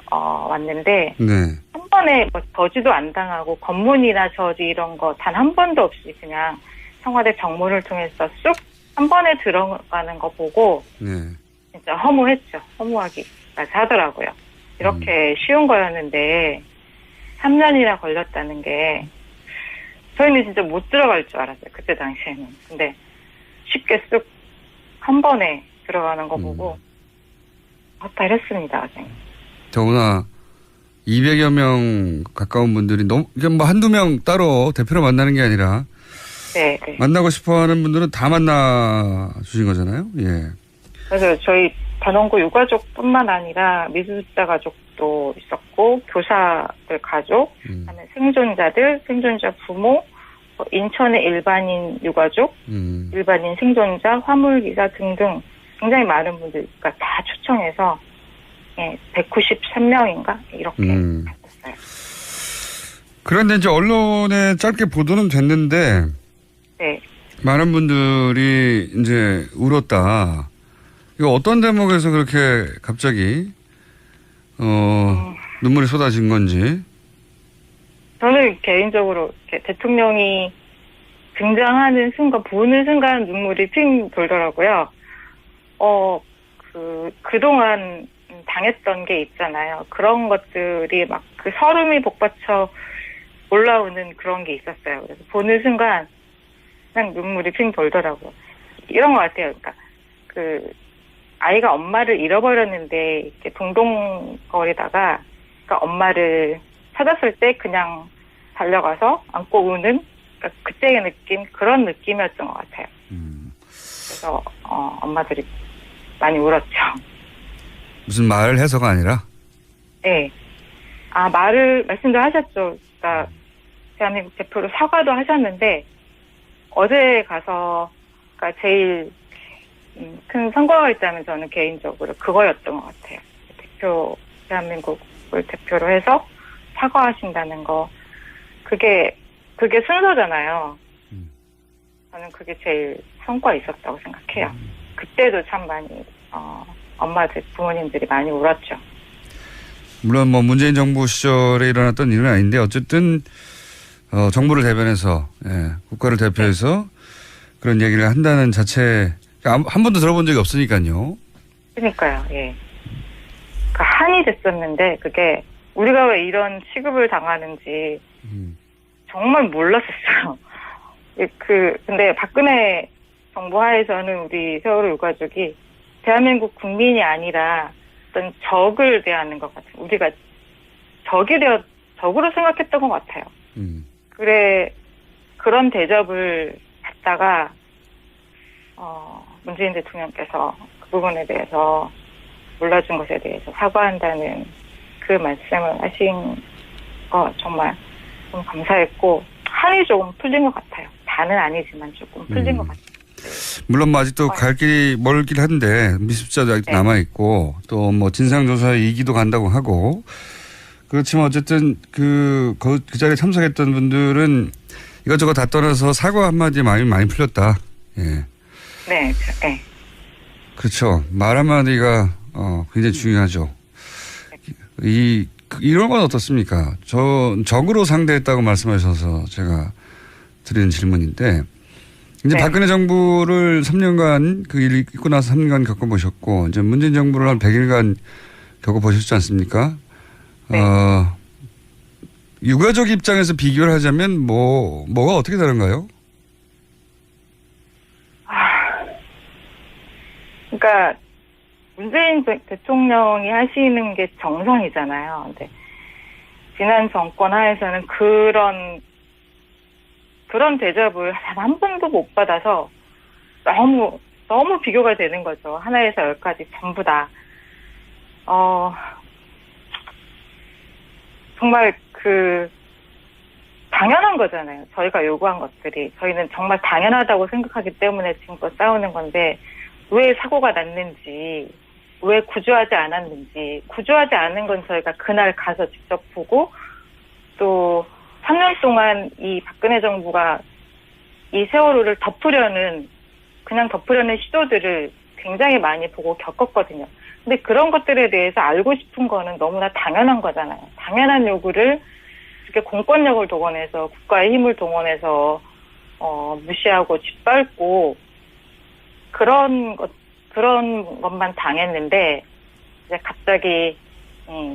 왔는데 네. 한 번에 저지도 안 당하고 검문이나 저지 이런 거 단 한 번도 없이 그냥 청와대 정문을 통해서 쑥 한 번에 들어가는 거 보고 네. 진짜 허무했죠. 허무하기까지 하더라고요. 이렇게 쉬운 거였는데 3년이나 걸렸다는 게 저희는 진짜 못 들어갈 줄 알았어요. 그때 당시에는. 근데 쉽게 쑥 한 번에 들어가는 거 보고 허탈했습니다. 더구나 200여 명 가까운 분들이 한두 명 따로 대표로 만나는 게 아니라 네. 만나고 싶어하는 분들은 다 만나 주신 거잖아요. 예. 그래서 저희 단원고 유가족뿐만 아니라 미수습자 가족도 있었고 교사들 가족, 그다음에 생존자 부모, 인천의 일반인 유가족, 일반인 생존자, 화물기사 등등 굉장히 많은 분들과 다 초청해서 193명인가 이렇게 갔었어요. 그런데 이제 언론에 짧게 보도는 됐는데 네. 많은 분들이 이제 울었다. 이거 어떤 대목에서 그렇게 갑자기 눈물이 쏟아진 건지. 저는 개인적으로 이렇게 대통령이 등장하는 순간, 보는 순간 눈물이 핑 돌더라고요. 그동안 당했던 게 있잖아요. 그런 것들이 막 그 서름이 복받쳐 올라오는 그런 게 있었어요. 그래서 보는 순간 그냥 눈물이 핑 돌더라고요. 이런 것 같아요. 그러니까 아이가 엄마를 잃어버렸는데 이렇게 동동거리다가 그러니까 엄마를 찾았을 때 그냥 달려가서 안고 우는 그러니까 그때의 느낌 그런 느낌이었던 것 같아요. 그래서 엄마들이 많이 울었죠. 무슨 말을 해서가 아니라? 네. 말씀도 하셨죠. 그러니까 대한민국 대표로 사과도 하셨는데 어제 가서 그러니까 제일 큰 성과가 있다면 저는 개인적으로 그거였던 것 같아요. 대한민국을 대표로 해서 사과하신다는 거 그게 순서잖아요. 저는 그게 제일 성과 있었다고 생각해요. 그때도 참 많이 엄마들, 부모님들이 많이 울었죠. 물론 뭐 문재인 정부 시절에 일어났던 일은 아닌데 어쨌든 정부를 대변해서 국가를 대표해서 그런 얘기를 한다는 자체 한 번도 들어본 적이 없으니까요. 그러니까요. 예. 한이 됐었는데 그게 우리가 왜 이런 취급을 당하는지 정말 몰랐었어요. 근데 박근혜 정부 하에서는 우리 세월호 유가족이 대한민국 국민이 아니라 어떤 적을 대하는 것 같아요. 우리가 적으로 생각했던 것 같아요. 그런 대접을 받다가, 문재인 대통령께서 그 부분에 대해서 몰라준 것에 대해서 사과한다는 그 말씀을 하신 거 정말 좀 감사했고, 한이 조금 풀린 것 같아요. 다는 아니지만 조금 풀린 것 같아요. 물론 뭐 아직도 갈 길이 멀긴 한데 미습자도 아직 남아있고 또 뭐 진상조사에 2기도 간다고 하고 그렇지만 어쨌든 그 자리에 참석했던 분들은 이것저것 다 떠나서 사과 한마디에 마음이 많이 풀렸다. 예. 네. 그렇죠. 말 한마디가 굉장히 중요하죠. 이런 건 어떻습니까? 적으로 상대했다고 말씀하셔서 제가 드리는 질문인데 이제 박근혜 정부를 3년간 그 일 있고 나서 3년간 겪어보셨고 이제 문재인 정부를 한 100일간 겪어보셨지 않습니까? 네. 유가족 입장에서 비교를 하자면 뭐가 어떻게 다른가요? 그러니까 문재인 대통령이 하시는 게 정상이잖아요. 근데 지난 정권 하에서는 그런 대접을 한 번도 못 받아서 너무 비교가 되는 거죠. 하나에서 열까지 전부 다. 정말 당연한 거잖아요. 저희가 요구한 것들이. 저희는 정말 당연하다고 생각하기 때문에 지금껏 싸우는 건데, 왜 사고가 났는지, 왜 구조하지 않았는지, 구조하지 않은 건 저희가 그날 가서 직접 보고, 또 3년 동안 이 박근혜 정부가 이 세월호를 그냥 덮으려는 시도들을 굉장히 많이 보고 겪었거든요. 근데 그런 것들에 대해서 알고 싶은 거는 너무나 당연한 거잖아요. 당연한 요구를 이렇게 공권력을 동원해서, 국가의 힘을 동원해서, 무시하고 짓밟고, 그런 것만 당했는데, 이제 갑자기,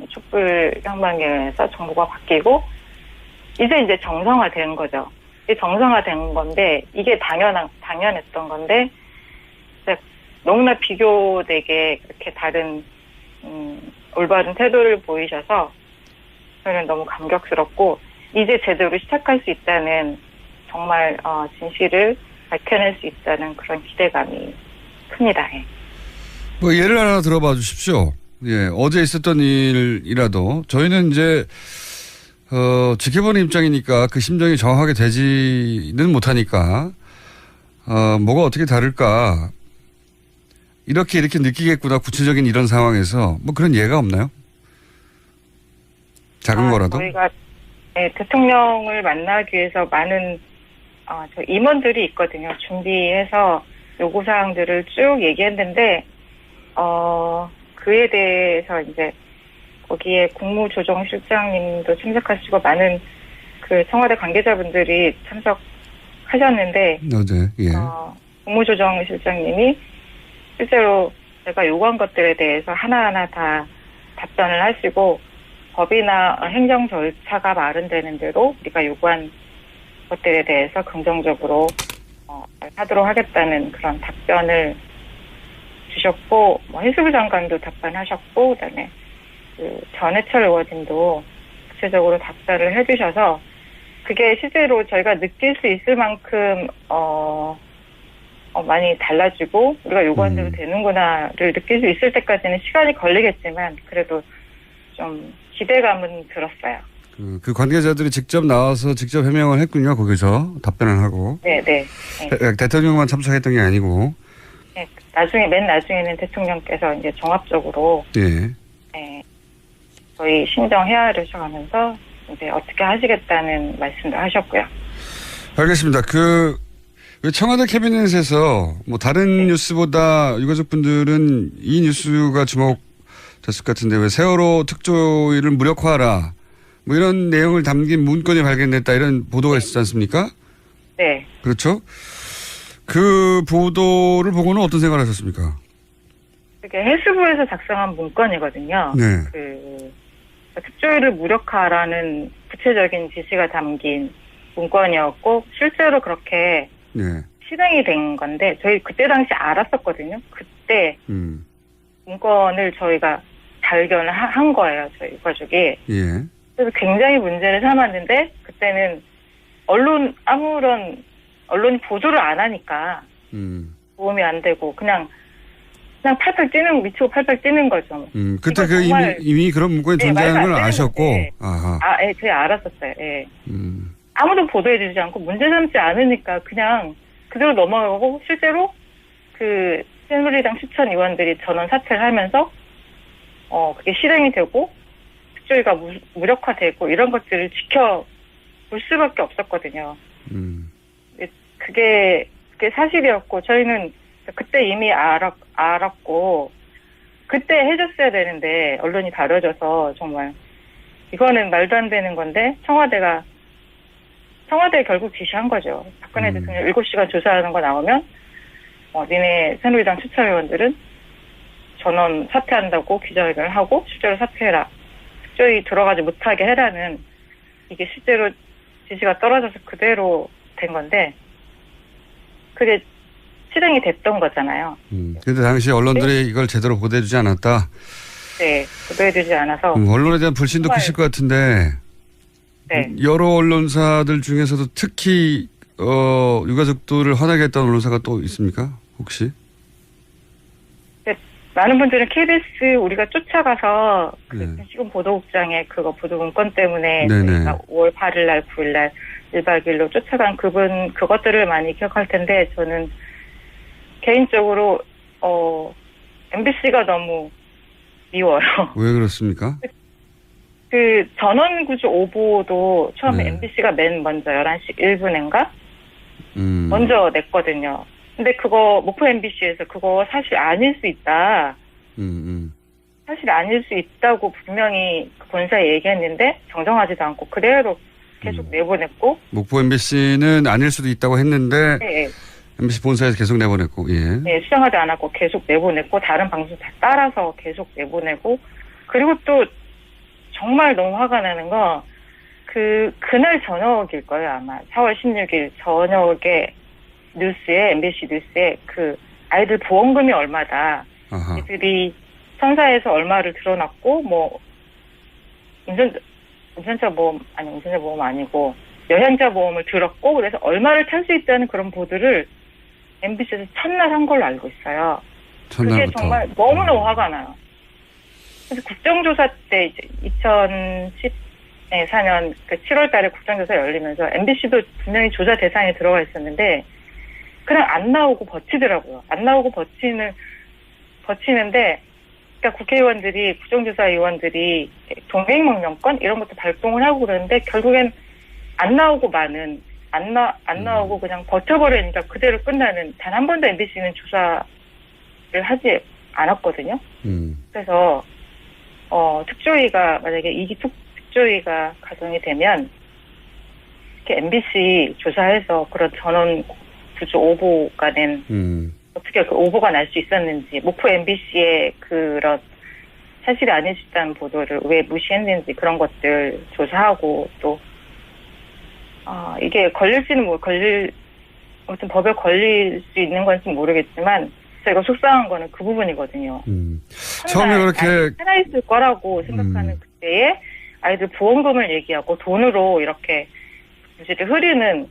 촛불 혁명에 의해서 정부가 바뀌고, 이제 정상화된 거죠. 이게 정상화된 건데, 이게 당연했던 건데, 너무나 비교되게 그렇게 다른, 올바른 태도를 보이셔서, 저는 너무 감격스럽고, 이제 제대로 시작할 수 있다는, 정말, 진실을 밝혀낼 수 있다는 그런 기대감이 큽니다. 예. 뭐 예를 하나 들어봐 주십시오. 예, 어제 있었던 일이라도 저희는 이제 지켜보는 입장이니까 그 심정이 정확하게 되지는 못하니까 뭐가 어떻게 다를까 이렇게 느끼겠구나 구체적인 이런 상황에서 뭐 그런 예가 없나요? 작은 거라도? 저희가 대통령을 만나기 위해서 많은 저 임원들이 있거든요. 준비해서 요구사항들을 쭉 얘기했는데, 그에 대해서 이제, 거기에 국무조정실장님도 참석하시고, 많은 그 청와대 관계자분들이 참석하셨는데, 예. 국무조정실장님이 실제로 제가 요구한 것들에 대해서 하나하나 다 답변을 하시고, 법이나 행정 절차가 마련되는 대로 우리가 요구한 것들에 대해서 긍정적으로 하도록 하겠다는 그런 답변을 주셨고, 해수부 장관도 답변하셨고, 그다음에 전해철 의원님도 구체적으로 답변을 해주셔서 그게 실제로 저희가 느낄 수 있을 만큼 많이 달라지고 우리가 요구한 대로 되는구나를 느낄 수 있을 때까지는 시간이 걸리겠지만 그래도 좀 기대감은 들었어요. 그 관계자들이 직접 나와서 직접 해명을 했군요. 거기서 답변을 하고. 네. 대통령만 참석했던 게 아니고. 네, 맨 나중에는 대통령께서 이제 종합적으로 저희 신정 헤아를 하면서 이제 어떻게 하시겠다는 말씀도 하셨고요. 알겠습니다. 왜 청와대 캐비넷에서 뭐 다른 뉴스보다 유가족분들은 이 뉴스가 주목됐을 것 같은데 왜 세월호 특조위를 무력화하라 뭐 이런 내용을 담긴 문건이 발견됐다 이런 보도가 있었지 않습니까? 네. 그렇죠. 그 보도를 보고는 어떤 생각을 하셨습니까? 이게 해수부에서 작성한 문건이거든요. 네. 그 특조위를 무력화라는 구체적인 지시가 담긴 문건이었고 실제로 그렇게 네. 실행이 된 건데 저희 그때 당시 알았었거든요. 그때 문건을 저희가 발견을 한 거예요. 저희 가족이. 예. 그래서 굉장히 문제를 삼았는데 그때는 언론이 보도를 안 하니까 도움이 안 되고 그냥 미치고 팔팔 뛰는 거죠. 그때 이미 그런 문건이 존재하는 걸 아셨고. 네. 아하. 예, 제가 알았었어요. 예. 아무도 보도해주지 않고 문제 삼지 않으니까 그냥 그대로 넘어가고 실제로 그 새누리당 추천 의원들이 전원 사퇴를 하면서 그게 실행이 되고 특조위가 무력화되고 이런 것들을 지켜볼 수밖에 없었거든요. 그게 사실이었고 저희는 그때 이미 알았고 그때 해줬어야 되는데 언론이 다뤄져서 정말 이거는 말도 안 되는 건데 청와대에 결국 지시한 거죠. 박근혜 대통령 7시간 조사하는 거 나오면 니네 새누리당 추천 의원들은 전원 사퇴한다고 기자회견을 하고 실제로 사퇴해라. 특조위 들어가지 못하게 해라는 이게 실제로 지시가 떨어져서 그대로 된 건데 그게 실행이 됐던 거잖아요. 그런데 당시 언론들이 이걸 제대로 보도해주지 않았다. 네, 보도해주지 않아서. 언론에 대한 불신도 크실 것 같은데. 네. 여러 언론사들 중에서도 특히 유가족들을 화나게 했던 언론사가 또 있습니까? 혹시? 네, 많은 분들은 KBS 우리가 쫓아가서 네. 지금 보도국장의 그거 보도 문건 때문에 네네. 5월 8일 날 9일 날 1박 2일로 쫓아간 그것들을 많이 기억할 텐데 저는 개인적으로 MBC가 너무 미워요. 왜 그렇습니까? 그 전원구조 오보도 처음에 네. MBC가 맨 먼저 11시 1분인가 먼저 냈거든요. 근데 그거 목포 MBC에서 그거 사실 아닐 수 있다. 사실 아닐 수 있다고 분명히 그 본사에 얘기했는데 정정하지도 않고 그대로 계속 내보냈고. 목포 MBC는 아닐 수도 있다고 했는데 네. MBC 본사에서 계속 내보냈고. 예. 네, 수정하지 않았고 계속 내보냈고 다른 방송 다 따라서 계속 내보내고 그리고 또 정말 너무 화가 나는 거 그날 저녁일 거예요 아마 4월 16일 저녁에 뉴스에 MBC 뉴스에 그 아이들 보험금이 얼마다 아하. 이들이 천사에서 얼마를 들어놨고 뭐 운전자 보험 아니고 여행자 보험을 들었고 그래서 얼마를 탈 수 있다는 그런 보도를 MBC에서 첫날 한 걸로 알고 있어요. 첫날부터. 그게 정말 너무너무 화가 나요. 그래서 국정조사 때 이제 2014년 그 7월 달에 국정조사 열리면서 MBC도 분명히 조사 대상에 들어가 있었는데 그냥 안 나오고 버티더라고요. 안 나오고 버티는데 그러니까 국회의원들이 국정조사 의원들이 동행명령권 이런 것도 발동을 하고 그러는데 결국엔 안 나오고 안 나오고 그냥 버텨버리니까 그대로 끝나는 단 한 번도 MBC는 조사를 하지 않았거든요. 그래서 특조위가 만약에 이기 특조위가 가동이 되면 이렇게 MBC 조사해서 그런 전원 구조 오보가 낸 어떻게 그 오보가 날 수 있었는지 목포 MBC의 그런 사실이 아닐 수 있다는 보도를 왜 무시했는지 그런 것들 조사하고 또 이게 아무튼 법에 걸릴 수 있는 건지 모르겠지만 제가 속상한 거는 그 부분이거든요. 처음에 그렇게 살아있을 거라고 생각하는 그때에 아이들 보험금을 얘기하고 돈으로 이렇게 부지를 흐리는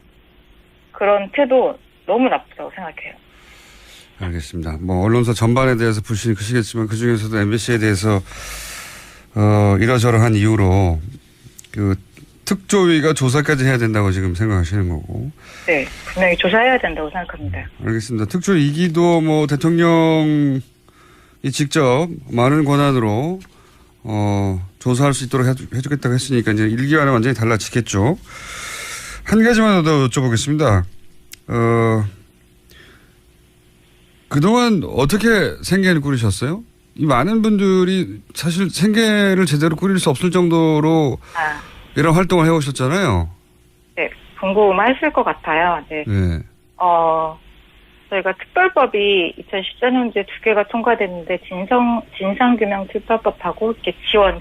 그런 태도 너무 나쁘다고 생각해요. 알겠습니다. 뭐 언론사 전반에 대해서 불신이 크시겠지만 그 중에서도 MBC에 대해서 이러저러한 이유로 그 특조위가 조사까지 해야 된다고 지금 생각하시는 거고. 네, 분명히 조사해야 된다고 생각합니다. 알겠습니다. 특조위 2기도 뭐 대통령이 직접 많은 권한으로 조사할 수 있도록 해주겠다고 했으니까 이제 1기와는 완전히 달라지겠죠. 한 가지만 더 여쭤보겠습니다. 그동안 어떻게 생계를 꾸리셨어요? 이 많은 분들이 사실 생계를 제대로 꾸릴 수 없을 정도로 이런 활동을 해오셨잖아요. 네, 궁금하실 것 같아요. 네. 네. 저희가 특별법이 2014년도에 2개가 통과됐는데 진상규명특별법하고 이렇게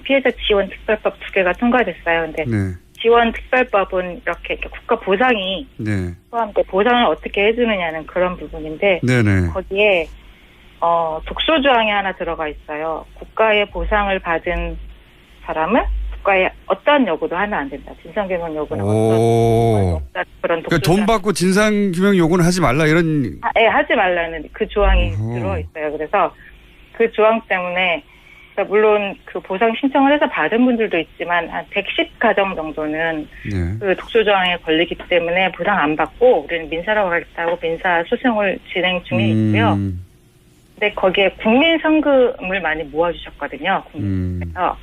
피해자 지원 특별법 2개가 통과됐어요. 근데 네. 지원 특별법은 이렇게 국가 보상이 네. 포함돼 보상을 어떻게 해주느냐는 그런 부분인데 네네. 거기에 독소 조항이 하나 들어가 있어요. 국가의 보상을 받은 사람은 국가에 어떠한 요구도 하면 안 된다. 진상규명 요구는 어떤 그런 독소 그러니까 돈 받고 진상규명 요구는 하지 말라 이런. 하지 말라는 그 조항이 들어 있어요. 그래서 그 조항 때문에 그러니까 물론 그 보상 신청을 해서 받은 분들도 있지만 한 110가정 정도는 네. 그 독소 조항에 걸리기 때문에 보상 안 받고 우리는 민사로 가겠다고 민사 소송을 진행 중에 있고요. 근데 거기에 국민성금을 많이 모아주셨거든요. 국민에서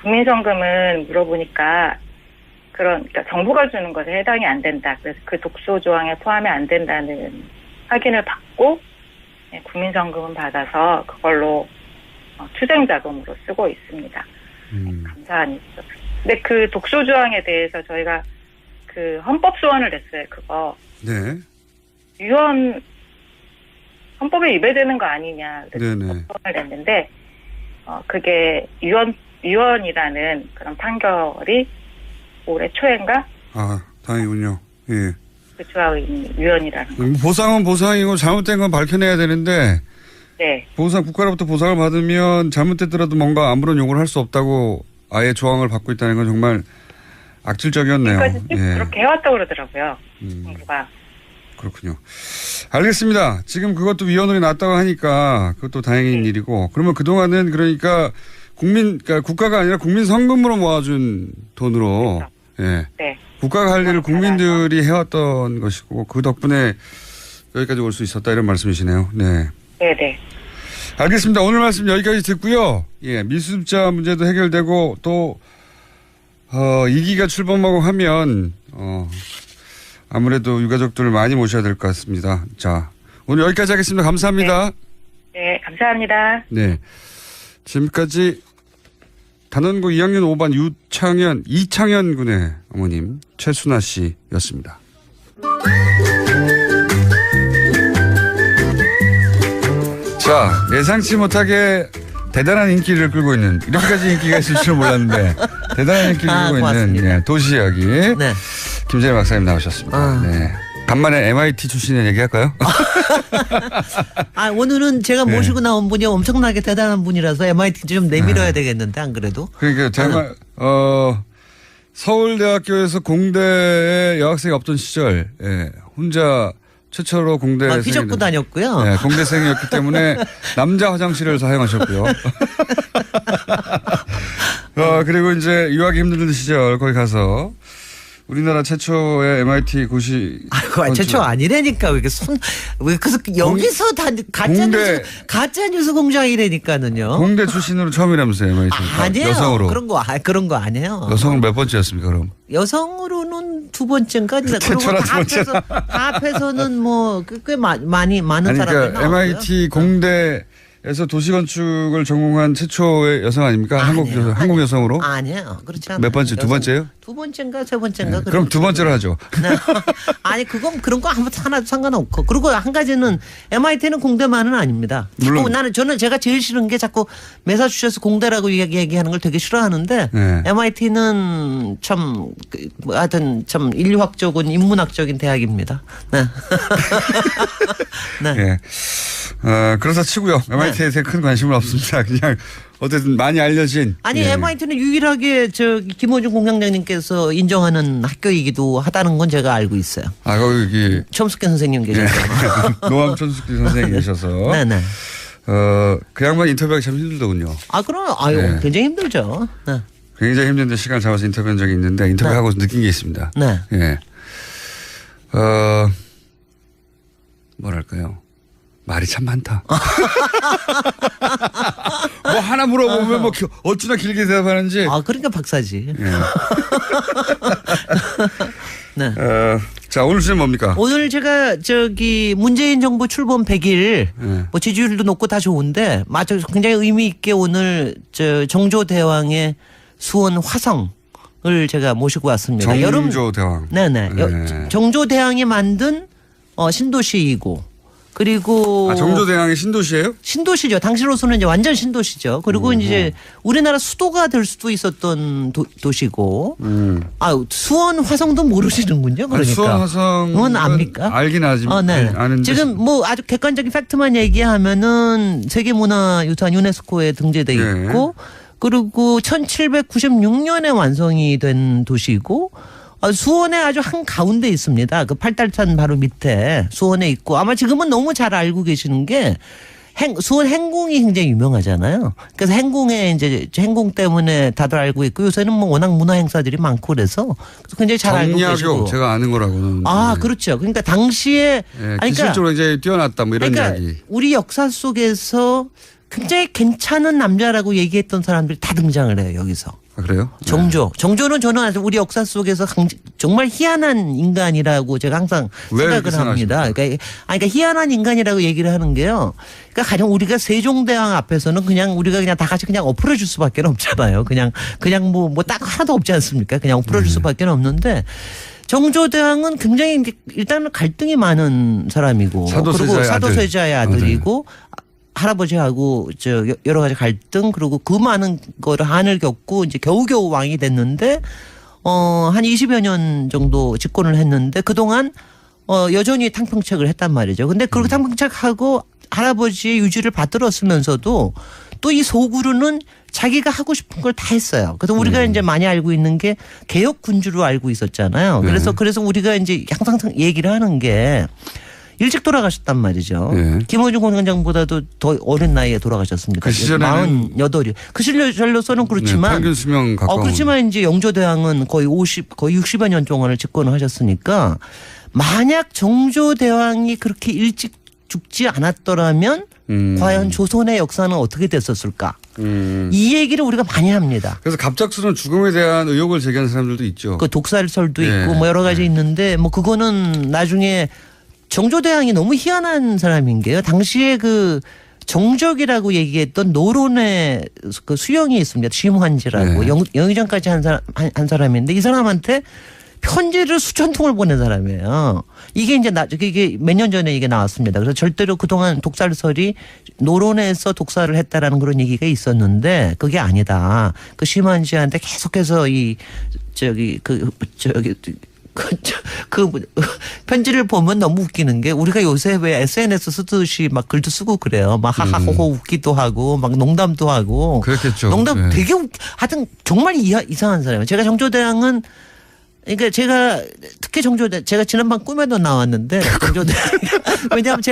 국민성금은 물어보니까 그러니까 정부가 주는 것에 해당이 안 된다. 그래서 그 독소 조항에 포함이 안 된다는 확인을 받고 국민성금은 받아서 그걸로 투쟁자금으로 쓰고 있습니다. 감사한 일이죠. 근데 그 독소 조항에 대해서 저희가 그 헌법 소원을 냈어요. 그거 네. 헌법에 위배되는 거 아니냐. 그래서 소원을 냈는데 그게 유언이라는 그런 판결이 올해 초인가? 다행이군요. 예. 그 조항이 유언이라는 거. 보상은 보상이고 잘못된 건 밝혀내야 되는데. 네. 국가로부터 보상을 받으면 잘못됐더라도 뭔가 아무런 요구를 할 수 없다고 아예 조항을 받고 있다는 건 정말 악질적이었네요. 지금까지 그렇게 해왔다고 그러더라고요. 정부가. 그렇군요. 알겠습니다. 지금 그것도 위헌으로 났다고 하니까 그것도 다행인 일이고 그러면 그동안은 그러니까 국가가 아니라 국민 성금으로 모아준 돈으로 그렇죠. 예. 네. 국가가 할 일을 국민들이 해왔던 것이고 그 덕분에 여기까지 올 수 있었다 이런 말씀이시네요. 네. 네네. 알겠습니다. 오늘 말씀 여기까지 듣고요. 예, 미수습자 문제도 해결되고 또 2기가 출범하고 하면 아무래도 유가족들을 많이 모셔야 될 것 같습니다. 자, 오늘 여기까지 하겠습니다. 감사합니다. 네, 감사합니다. 네. 지금까지 단원고 2학년 5반 이창현 군의 어머님 최순아 씨였습니다. 자, 예상치 못하게 대단한 인기를 끌고 있는 이렇게까지 인기가 있을 줄 몰랐는데 대단한 인기를 끌고 있는 도시 이야기 네. 김재래 박사님 나오셨습니다. 네. 간만에 MIT 출신의 얘기할까요? 오늘은 제가 모시고 나온 분이 엄청나게 대단한 분이라서 MIT 좀 내밀어야 되겠는데 안 그래도? 그러니까 정말 서울대학교에서 공대에 여학생이 없던 시절 혼자 최초로 공대생이 휘젓고 다녔고요. 네, 공대생이었기 때문에 남자 화장실을 사용하셨고요. 그리고 이제 유학이 힘든 시절 거기 가서 우리나라 최초의 MIT 고시. 최초 아니라니까 왜 여기서 가짜 뉴스 공장이라니까는요. 공대 출신으로 처음이라면서요, MIT. 아니에요. 여성으로. 그런 거 아니에요. 여성은 몇 번째였습니까, 그럼? 여성으로는 2번째인가? 최초라 2번째. 다 합해서는 뭐 꽤 많은 사람들이 그러니까 나왔고요. MIT 공대에서 도시건축을 전공한 최초의 여성 아닙니까? 한국 여성으로? 아니에요. 그렇지 않아요. 몇 번째? 두 번째요? 2번째인가 3번째인가? 그럼 2번째로 하죠. 아니 그건 그런 거 하나도 상관없고 그리고 한 가지는 MIT는 공대만은 아닙니다. 자꾸 저는 제가 제일 싫은 게 자꾸 매사추세츠 공대라고 얘기하는 걸 되게 싫어하는데 MIT는 참 하여튼 참 인류학적인 인문학적인 대학입니다. 네. 네. 네. 그래서 치고요. MIT에 큰 관심은 없습니다. 그냥 어쨌든 많이 알려진. MIT는 유일하게 김호중 공장장님께서 인정하는 학교이기도 하다는 건 제가 알고 있어요. 거기 첨숙계 선생님 계셔서. 노암 첨숙계 선생님 계셔서. 네네. 그 양반 인터뷰하기 참 힘들더군요. 그럼 굉장히 힘들죠. 네. 굉장히 힘든데 시간을 잡아서 인터뷰한 적이 있는데 인터뷰하고 느낀 게 있습니다. 네. 예. 뭐랄까요. 말이 참 많다. 뭐 하나 물어보면 뭐 어찌나 길게 대답하는지. 그러니까 박사지. 예. 네. 자, 오늘 주제는 뭡니까? 오늘 제가 문재인 정부 출범 100일 네. 뭐 지지율도 높고 다 좋은데 맞아 굉장히 의미 있게 오늘 정조대왕의 수원 화성을 제가 모시고 왔습니다. 정조대왕. 네네. 네. 정조대왕이 만든 신도시이고 그리고 정조대왕이 신도시예요? 신도시죠. 당시로서는 이제 완전 신도시죠. 그리고 이제 우리나라 수도가 될 수도 있었던 도시고. 수원 화성도 모르시는군요. 그러니까. 수원 화성은 압니까? 알긴 하지만 네. 아는데 지금 뭐 아주 객관적인 팩트만 얘기하면은 세계문화유산 유네스코에 등재돼 있고 그리고 1796년에 완성이 된 도시고 수원에 아주 한 가운데 있습니다. 그 팔달산 바로 밑에 수원에 있고 아마 지금은 너무 잘 알고 계시는 게 수원 행궁이 굉장히 유명하잖아요. 그래서 행궁에 이제 행궁 때문에 다들 알고 있고 요새는 뭐 워낙 문화 행사들이 많고 그래서 굉장히 잘 알고 계시고. 제가 아는 거라고는. 그렇죠. 그러니까 당시에 기술적으로 이제 뛰어났다 뭐 이런 그러니까 이야기. 우리 역사 속에서 굉장히 괜찮은 남자라고 얘기했던 사람들이 다 등장을 해요 여기서. 그래요? 정조는 저는 아주 우리 역사 속에서 정말 희한한 인간이라고 제가 항상 생각을 합니다. 그러니까 희한한 인간이라고 얘기를 하는 게요. 그러니까 가령 우리가 세종대왕 앞에서는 우리가 그냥 다 같이 그냥 엎어줄 수밖에 없잖아요. 그냥 뭐 딱 하나도 없지 않습니까? 그냥 엎어줄 수밖에 없는데. 정조대왕은 굉장히 일단은 갈등이 많은 사람이고 그리고 사도세자의 아들이고 할아버지하고 여러 가지 갈등 그리고 그 많은 거를 한을 겪고 이제 겨우겨우 왕이 됐는데 한 20여 년 정도 집권을 했는데 그동안 여전히 탕평책을 했단 말이죠. 근데 그렇게 탕평책하고 할아버지의 유지를 받들었으면서도 또 이 소구루는 자기가 하고 싶은 걸 다 했어요. 그래서 우리가 이제 많이 알고 있는 게 개혁 군주로 알고 있었잖아요. 그래서 우리가 이제 항상 얘기를 하는 게 일찍 돌아가셨단 말이죠. 김어준 공장장보다도 더 어린 나이에 돌아가셨습니다. 그 시절에는 48이. 그 시절로서는 그렇지만 평균 수명 가까운. 그렇지만 이제 영조대왕은 거의 60여 년 동안을 집권을 하셨으니까 만약 정조대왕이 그렇게 일찍 죽지 않았더라면 과연 조선의 역사는 어떻게 됐었을까? 이 얘기를 우리가 많이 합니다. 그래서 갑작스러운 죽음에 대한 의혹을 제기하는 사람들도 있죠. 그 독살설도 있고 뭐 여러 가지 있는데 뭐 그거는 나중에 정조대왕이 너무 희한한 사람인 게요. 당시에 그 정적이라고 얘기했던 노론의 그 수령이 있습니다. 심환지라고 영의정까지 한 사람인데 이 사람한테 편지를 수천 통을 보낸 사람이에요. 이게 이제 이게 몇 년 전에 이게 나왔습니다. 그래서 절대로 그동안 독살설이 노론에서 독살을 했다라는 그런 얘기가 있었는데 그게 아니다. 그 심환지한테 계속해서 그 편지를 보면 너무 웃기는 게 우리가 요새 왜 SNS 쓰듯이 막 글도 쓰고 그래요. 막 하하호호 웃기도 하고 막 농담도 하고. 그렇겠죠. 농담 되게 하여튼 정말 이상한 사람이에요. 제가 정조대왕은 그러니까 특히 제가 지난번 꿈에도 나왔는데 왜냐하면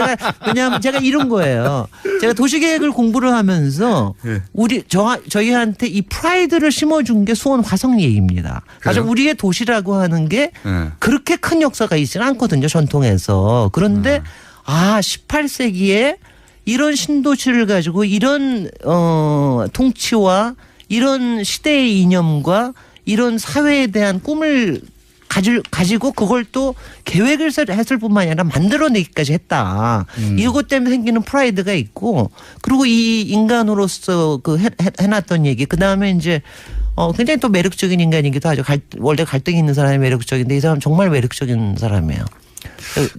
제가 이런 거예요. 제가 도시계획을 공부를 하면서 저희한테 이 프라이드를 심어준 게 수원 화성 얘기입니다. 사실 우리의 도시라고 하는 게 그렇게 큰 역사가 있지는 않거든요. 전통에서. 그런데 18세기에 이런 신도시를 가지고 이런 통치와 이런 시대의 이념과 이런 사회에 대한 꿈을 가지고 그걸 또 계획을 했을 뿐만 아니라 만들어내기까지 했다. 이것 때문에 생기는 프라이드가 있고 그리고 이 인간으로서 해놨던 얘기. 그다음에 이제 굉장히 또 매력적인 인간이기도 하죠. 원래 갈등이 있는 사람이 매력적인데 이 사람 정말 매력적인 사람이에요.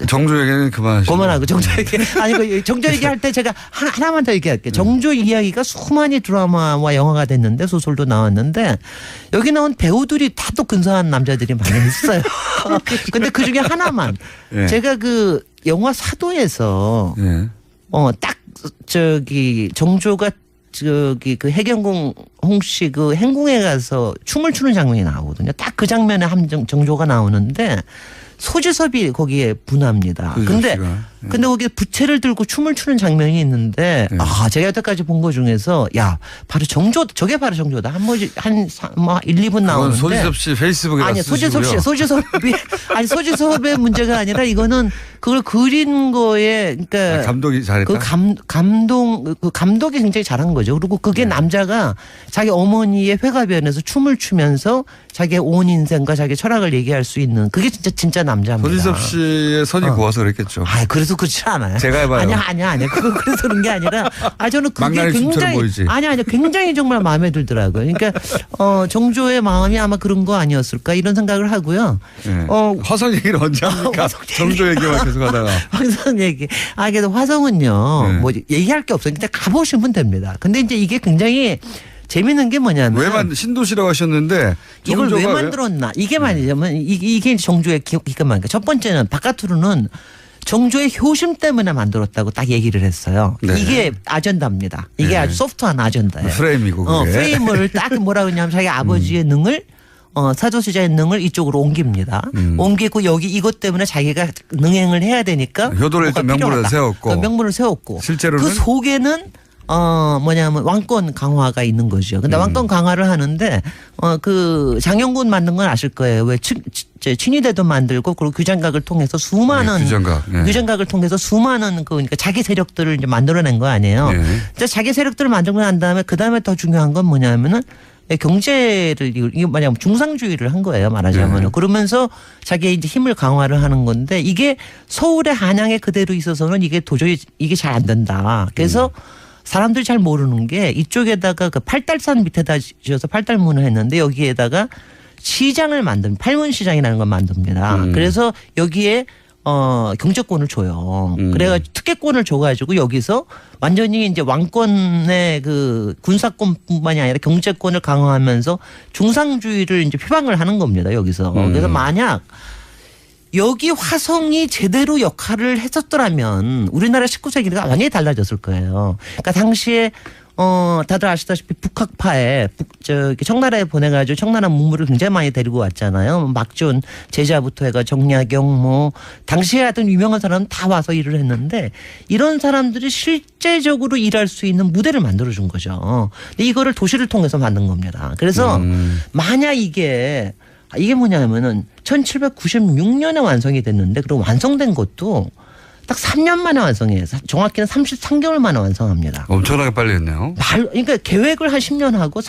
정조 얘기는 그만하고 정조 얘기. 아니 정조 얘기할 때 제가 하나만 더 얘기할게요. 정조 이야기가 수많이 드라마와 영화가 됐는데 소설도 나왔는데 여기 나온 배우들이 다 또 근사한 남자들이 많이 있어요. 근데 그 중에 하나만 제가 그 영화 사도에서 딱 정조가 그 해경궁 홍씨 그 행궁에 가서 춤을 추는 장면이 나오거든요. 딱 그 장면에 정조가 나오는데 소지섭이 거기에 분합니다. 근데 근데 거기 부채를 들고 춤을 추는 장면이 있는데 제가 여태까지 본 거 중에서 바로 저게 바로 정조다. 한 1, 2분 나오는데. 소지섭 씨 페이스북에 아니 소지섭의 문제가 아니라 이거는 그걸 그린 거에 그러니까 감독이 잘했다. 그 감독이 굉장히 잘한 거죠. 그리고 그게 남자가 자기 어머니의 회가변에서 춤을 추면서 자기의 온 인생과 자기의 철학을 얘기할 수 있는 그게 진짜 남자입니다. 소지섭 씨의 선이 고와서 그랬겠죠. 그래서 그렇지 않아요. 제가 해봐요. 아니야. 그거 그래서 그런 게 아니라 저는 그게 굉장히 정말 마음에 들더라고요. 그러니까 정조의 마음이 아마 그런 거 아니었을까 이런 생각을 하고요. 네. 화성 얘기를 언제 합니까? 정조 얘기만 계속 하다가. 화성 얘기. 그래서 화성은요. 뭐 얘기할 게 없어요. 그냥 가보시면 됩니다. 근데 이제 이게 굉장히 재밌는 게 뭐냐면 신도시라고 하셨는데 이걸 왜 만들었나 이게 말이자면 이게 정조의 기가 막히니까 첫 번째는 바깥으로는 정조의 효심 때문에 만들었다고 딱 얘기를 했어요. 네. 이게 아젠다입니다. 이게 아주 소프트한 아젠다예요. 프레임이고 그게. 프레임을 딱 뭐라 그러냐면 자기 아버지의 능을 사조수자의 능을 이쪽으로 옮깁니다. 옮기고 여기 이것 때문에 자기가 능행을 해야 되니까 효도를 일단 명분을 세웠고 실제로는 그 속에는 뭐냐면 왕권 강화가 있는 거죠. 근데 왕권 강화를 하는데 그 장영군 만든 건 아실 거예요. 왜 친위대도 만들고 그리고 규장각을 통해서 수많은 규장각을 통해서 수많은 그러니까 자기 세력들을 이제 만들어낸 거 아니에요. 근데 자기 세력들을 만들고 난 다음에 그 다음에 더 중요한 건 뭐냐면은 경제를 이거 뭐냐면 중상주의를 한 거예요. 말하자면 그러면서 자기의 이제 힘을 강화를 하는 건데 이게 서울의 한양에 그대로 있어서는 이게 도저히 이게 잘 안 된다. 그래서 사람들이 잘 모르는 게 이쪽에다가 그 팔달산 밑에다 지어서 팔달문을 했는데 여기에다가 시장을 팔문시장이라는 걸 만듭니다. 그래서 여기에 경제권을 줘요. 그래가지고 특혜권을 줘가지고 여기서 완전히 이제 왕권의 그 군사권뿐만이 아니라 경제권을 강화하면서 중상주의를 이제 표방을 하는 겁니다. 여기서. 그래서 만약 여기 화성이 제대로 역할을 했었더라면 우리나라 19세기가 완전히 달라졌을 거예요. 그러니까 당시에 다들 아시다시피 북학파에 청나라에 보내가지고 청나라 문물을 굉장히 많이 데리고 왔잖아요. 막존 제자부터 해가 정약용 당시에 하여튼 유명한 사람은 다 와서 일을 했는데 이런 사람들이 실제적으로 일할 수 있는 무대를 만들어준 거죠. 근데 이거를 도시를 통해서 만든 겁니다. 그래서 만약 이게 뭐냐면은 1796년에 완성이 됐는데 그리고 완성된 것도 딱 3년 만에 완성해요. 정확히는 33개월 만에 완성합니다. 엄청나게 빨리 했네요. 그러니까 계획을 한 10년 하고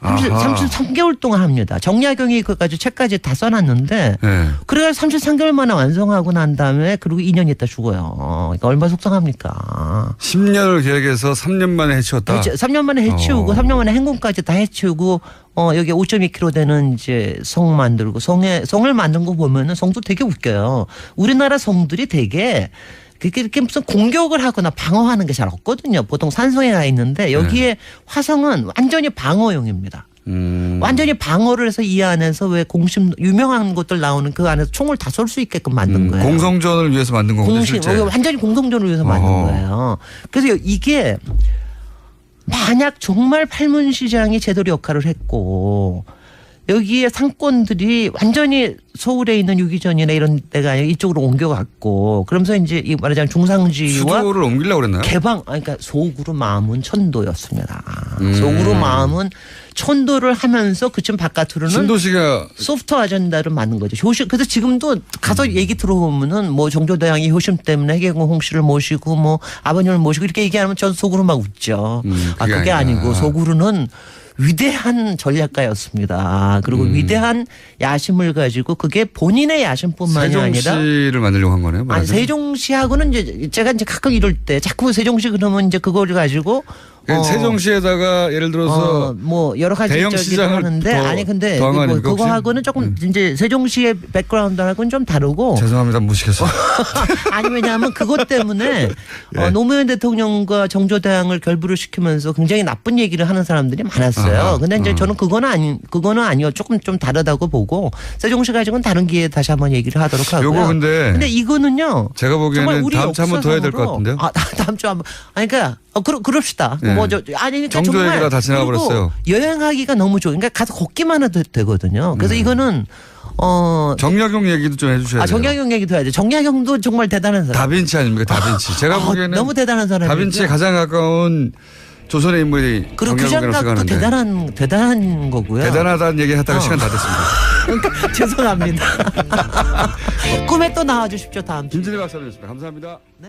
33개월 동안 합니다. 정약용이 그까지 책까지 다 써놨는데 그래서 33개월 만에 완성하고 난 다음에 그리고 2년 있다 죽어요. 그러니까 얼마나 속상합니까. 10년을 계획해서 3년 만에 해치웠다. 3년 만에 해치우고 3년 만에 행궁까지 다 해치우고 여기 5.2km 되는 이제 성 만들고 성을 만든 거 보면은 성도 되게 웃겨요. 우리나라 성들이 되게 이렇게 무슨 공격을 하거나 방어하는 게 잘 없거든요. 보통 산성에 가 있는데 여기에 화성은 완전히 방어용입니다. 완전히 방어를 해서 이 안에서 왜 공심 유명한 것들 나오는 그 안에서 총을 다 쏠 수 있게끔 만든 거예요. 공성전을 위해서 만든 거군요. 완전히 공성전을 위해서 만든 거예요. 그래서 이게 만약 정말 팔문시장이 제대로 역할을 했고 여기에 상권들이 완전히 서울에 있는 유기전이나 이런 데가 아니라 이쪽으로 옮겨갔고 그러면서 이제 이 말하자면 중상주의와 수도를 옮기려고 그랬나요? 그러니까 속으로 마음은 천도였습니다. 속으로 마음은 천도를 하면서 그쯤 바깥으로는 신도시가 소프트 아젠다를 만든 거죠. 그래서 지금도 가서 얘기 들어보면은 뭐 정조대왕이 효심 때문에 해계공 홍씨를 모시고 뭐 아버님을 모시고 이렇게 얘기하면 전 속으로 막 웃죠. 그게 아니고 속으로는 위대한 전략가였습니다. 그리고 위대한 야심을 가지고 그게 본인의 야심뿐만이 아니라 세종시를 만들려고 한 거네요. 아니 세종시하고는 이제 제가 이제 가끔 이럴 때 자꾸 세종시 그러면 이제 그거를 가지고 세종시에다가 예를 들어서 뭐 여러 가지 대형 시장을 하는데 아니 근데 그거하고는 조금 이제 세종시의 백그라운드하고는 좀 다르고 죄송합니다 무식해서 아니 왜냐하면 그것 때문에 노무현 대통령과 정조대왕을 결부를 시키면서 굉장히 나쁜 얘기를 하는 사람들이 많았어요. 근데 이제 저는 그거는 아니요 조금 좀 다르다고 보고 세종시 가지고는 다른 기회에 다시 한번 얘기를 하도록 하고요. 요거 근데 이거는요 제가 보기에는 다음 주 한번 더 해야 될 것 같은데요. 다음 주 한번 그러니까 그럽시다. 그러니까 정조 정말 얘기가 다 지나가버렸어요. 여행하기가 너무 좋아. 그러니까 가서 걷기만 해도 되거든요. 그래서 이거는 정약용 얘기도 좀 해주셔야 돼요. 정약용 얘기도 해야죠. 정약용도 정말 대단한 사람. 다빈치 아닙니까? 다빈치. 제가 보기에는 너무 대단한 사람이에요. 다빈치에 가장 가까운 조선의 인물이 그리고 정약용이라고 규장각도 생각하는데. 대단한 거고요. 대단하다는 얘기 하다가 시간 다 됐습니다. 죄송합니다. 꿈에 또 나와주십시오 다음 주에. 김진애 박사님이었습니다. 감사합니다. 네.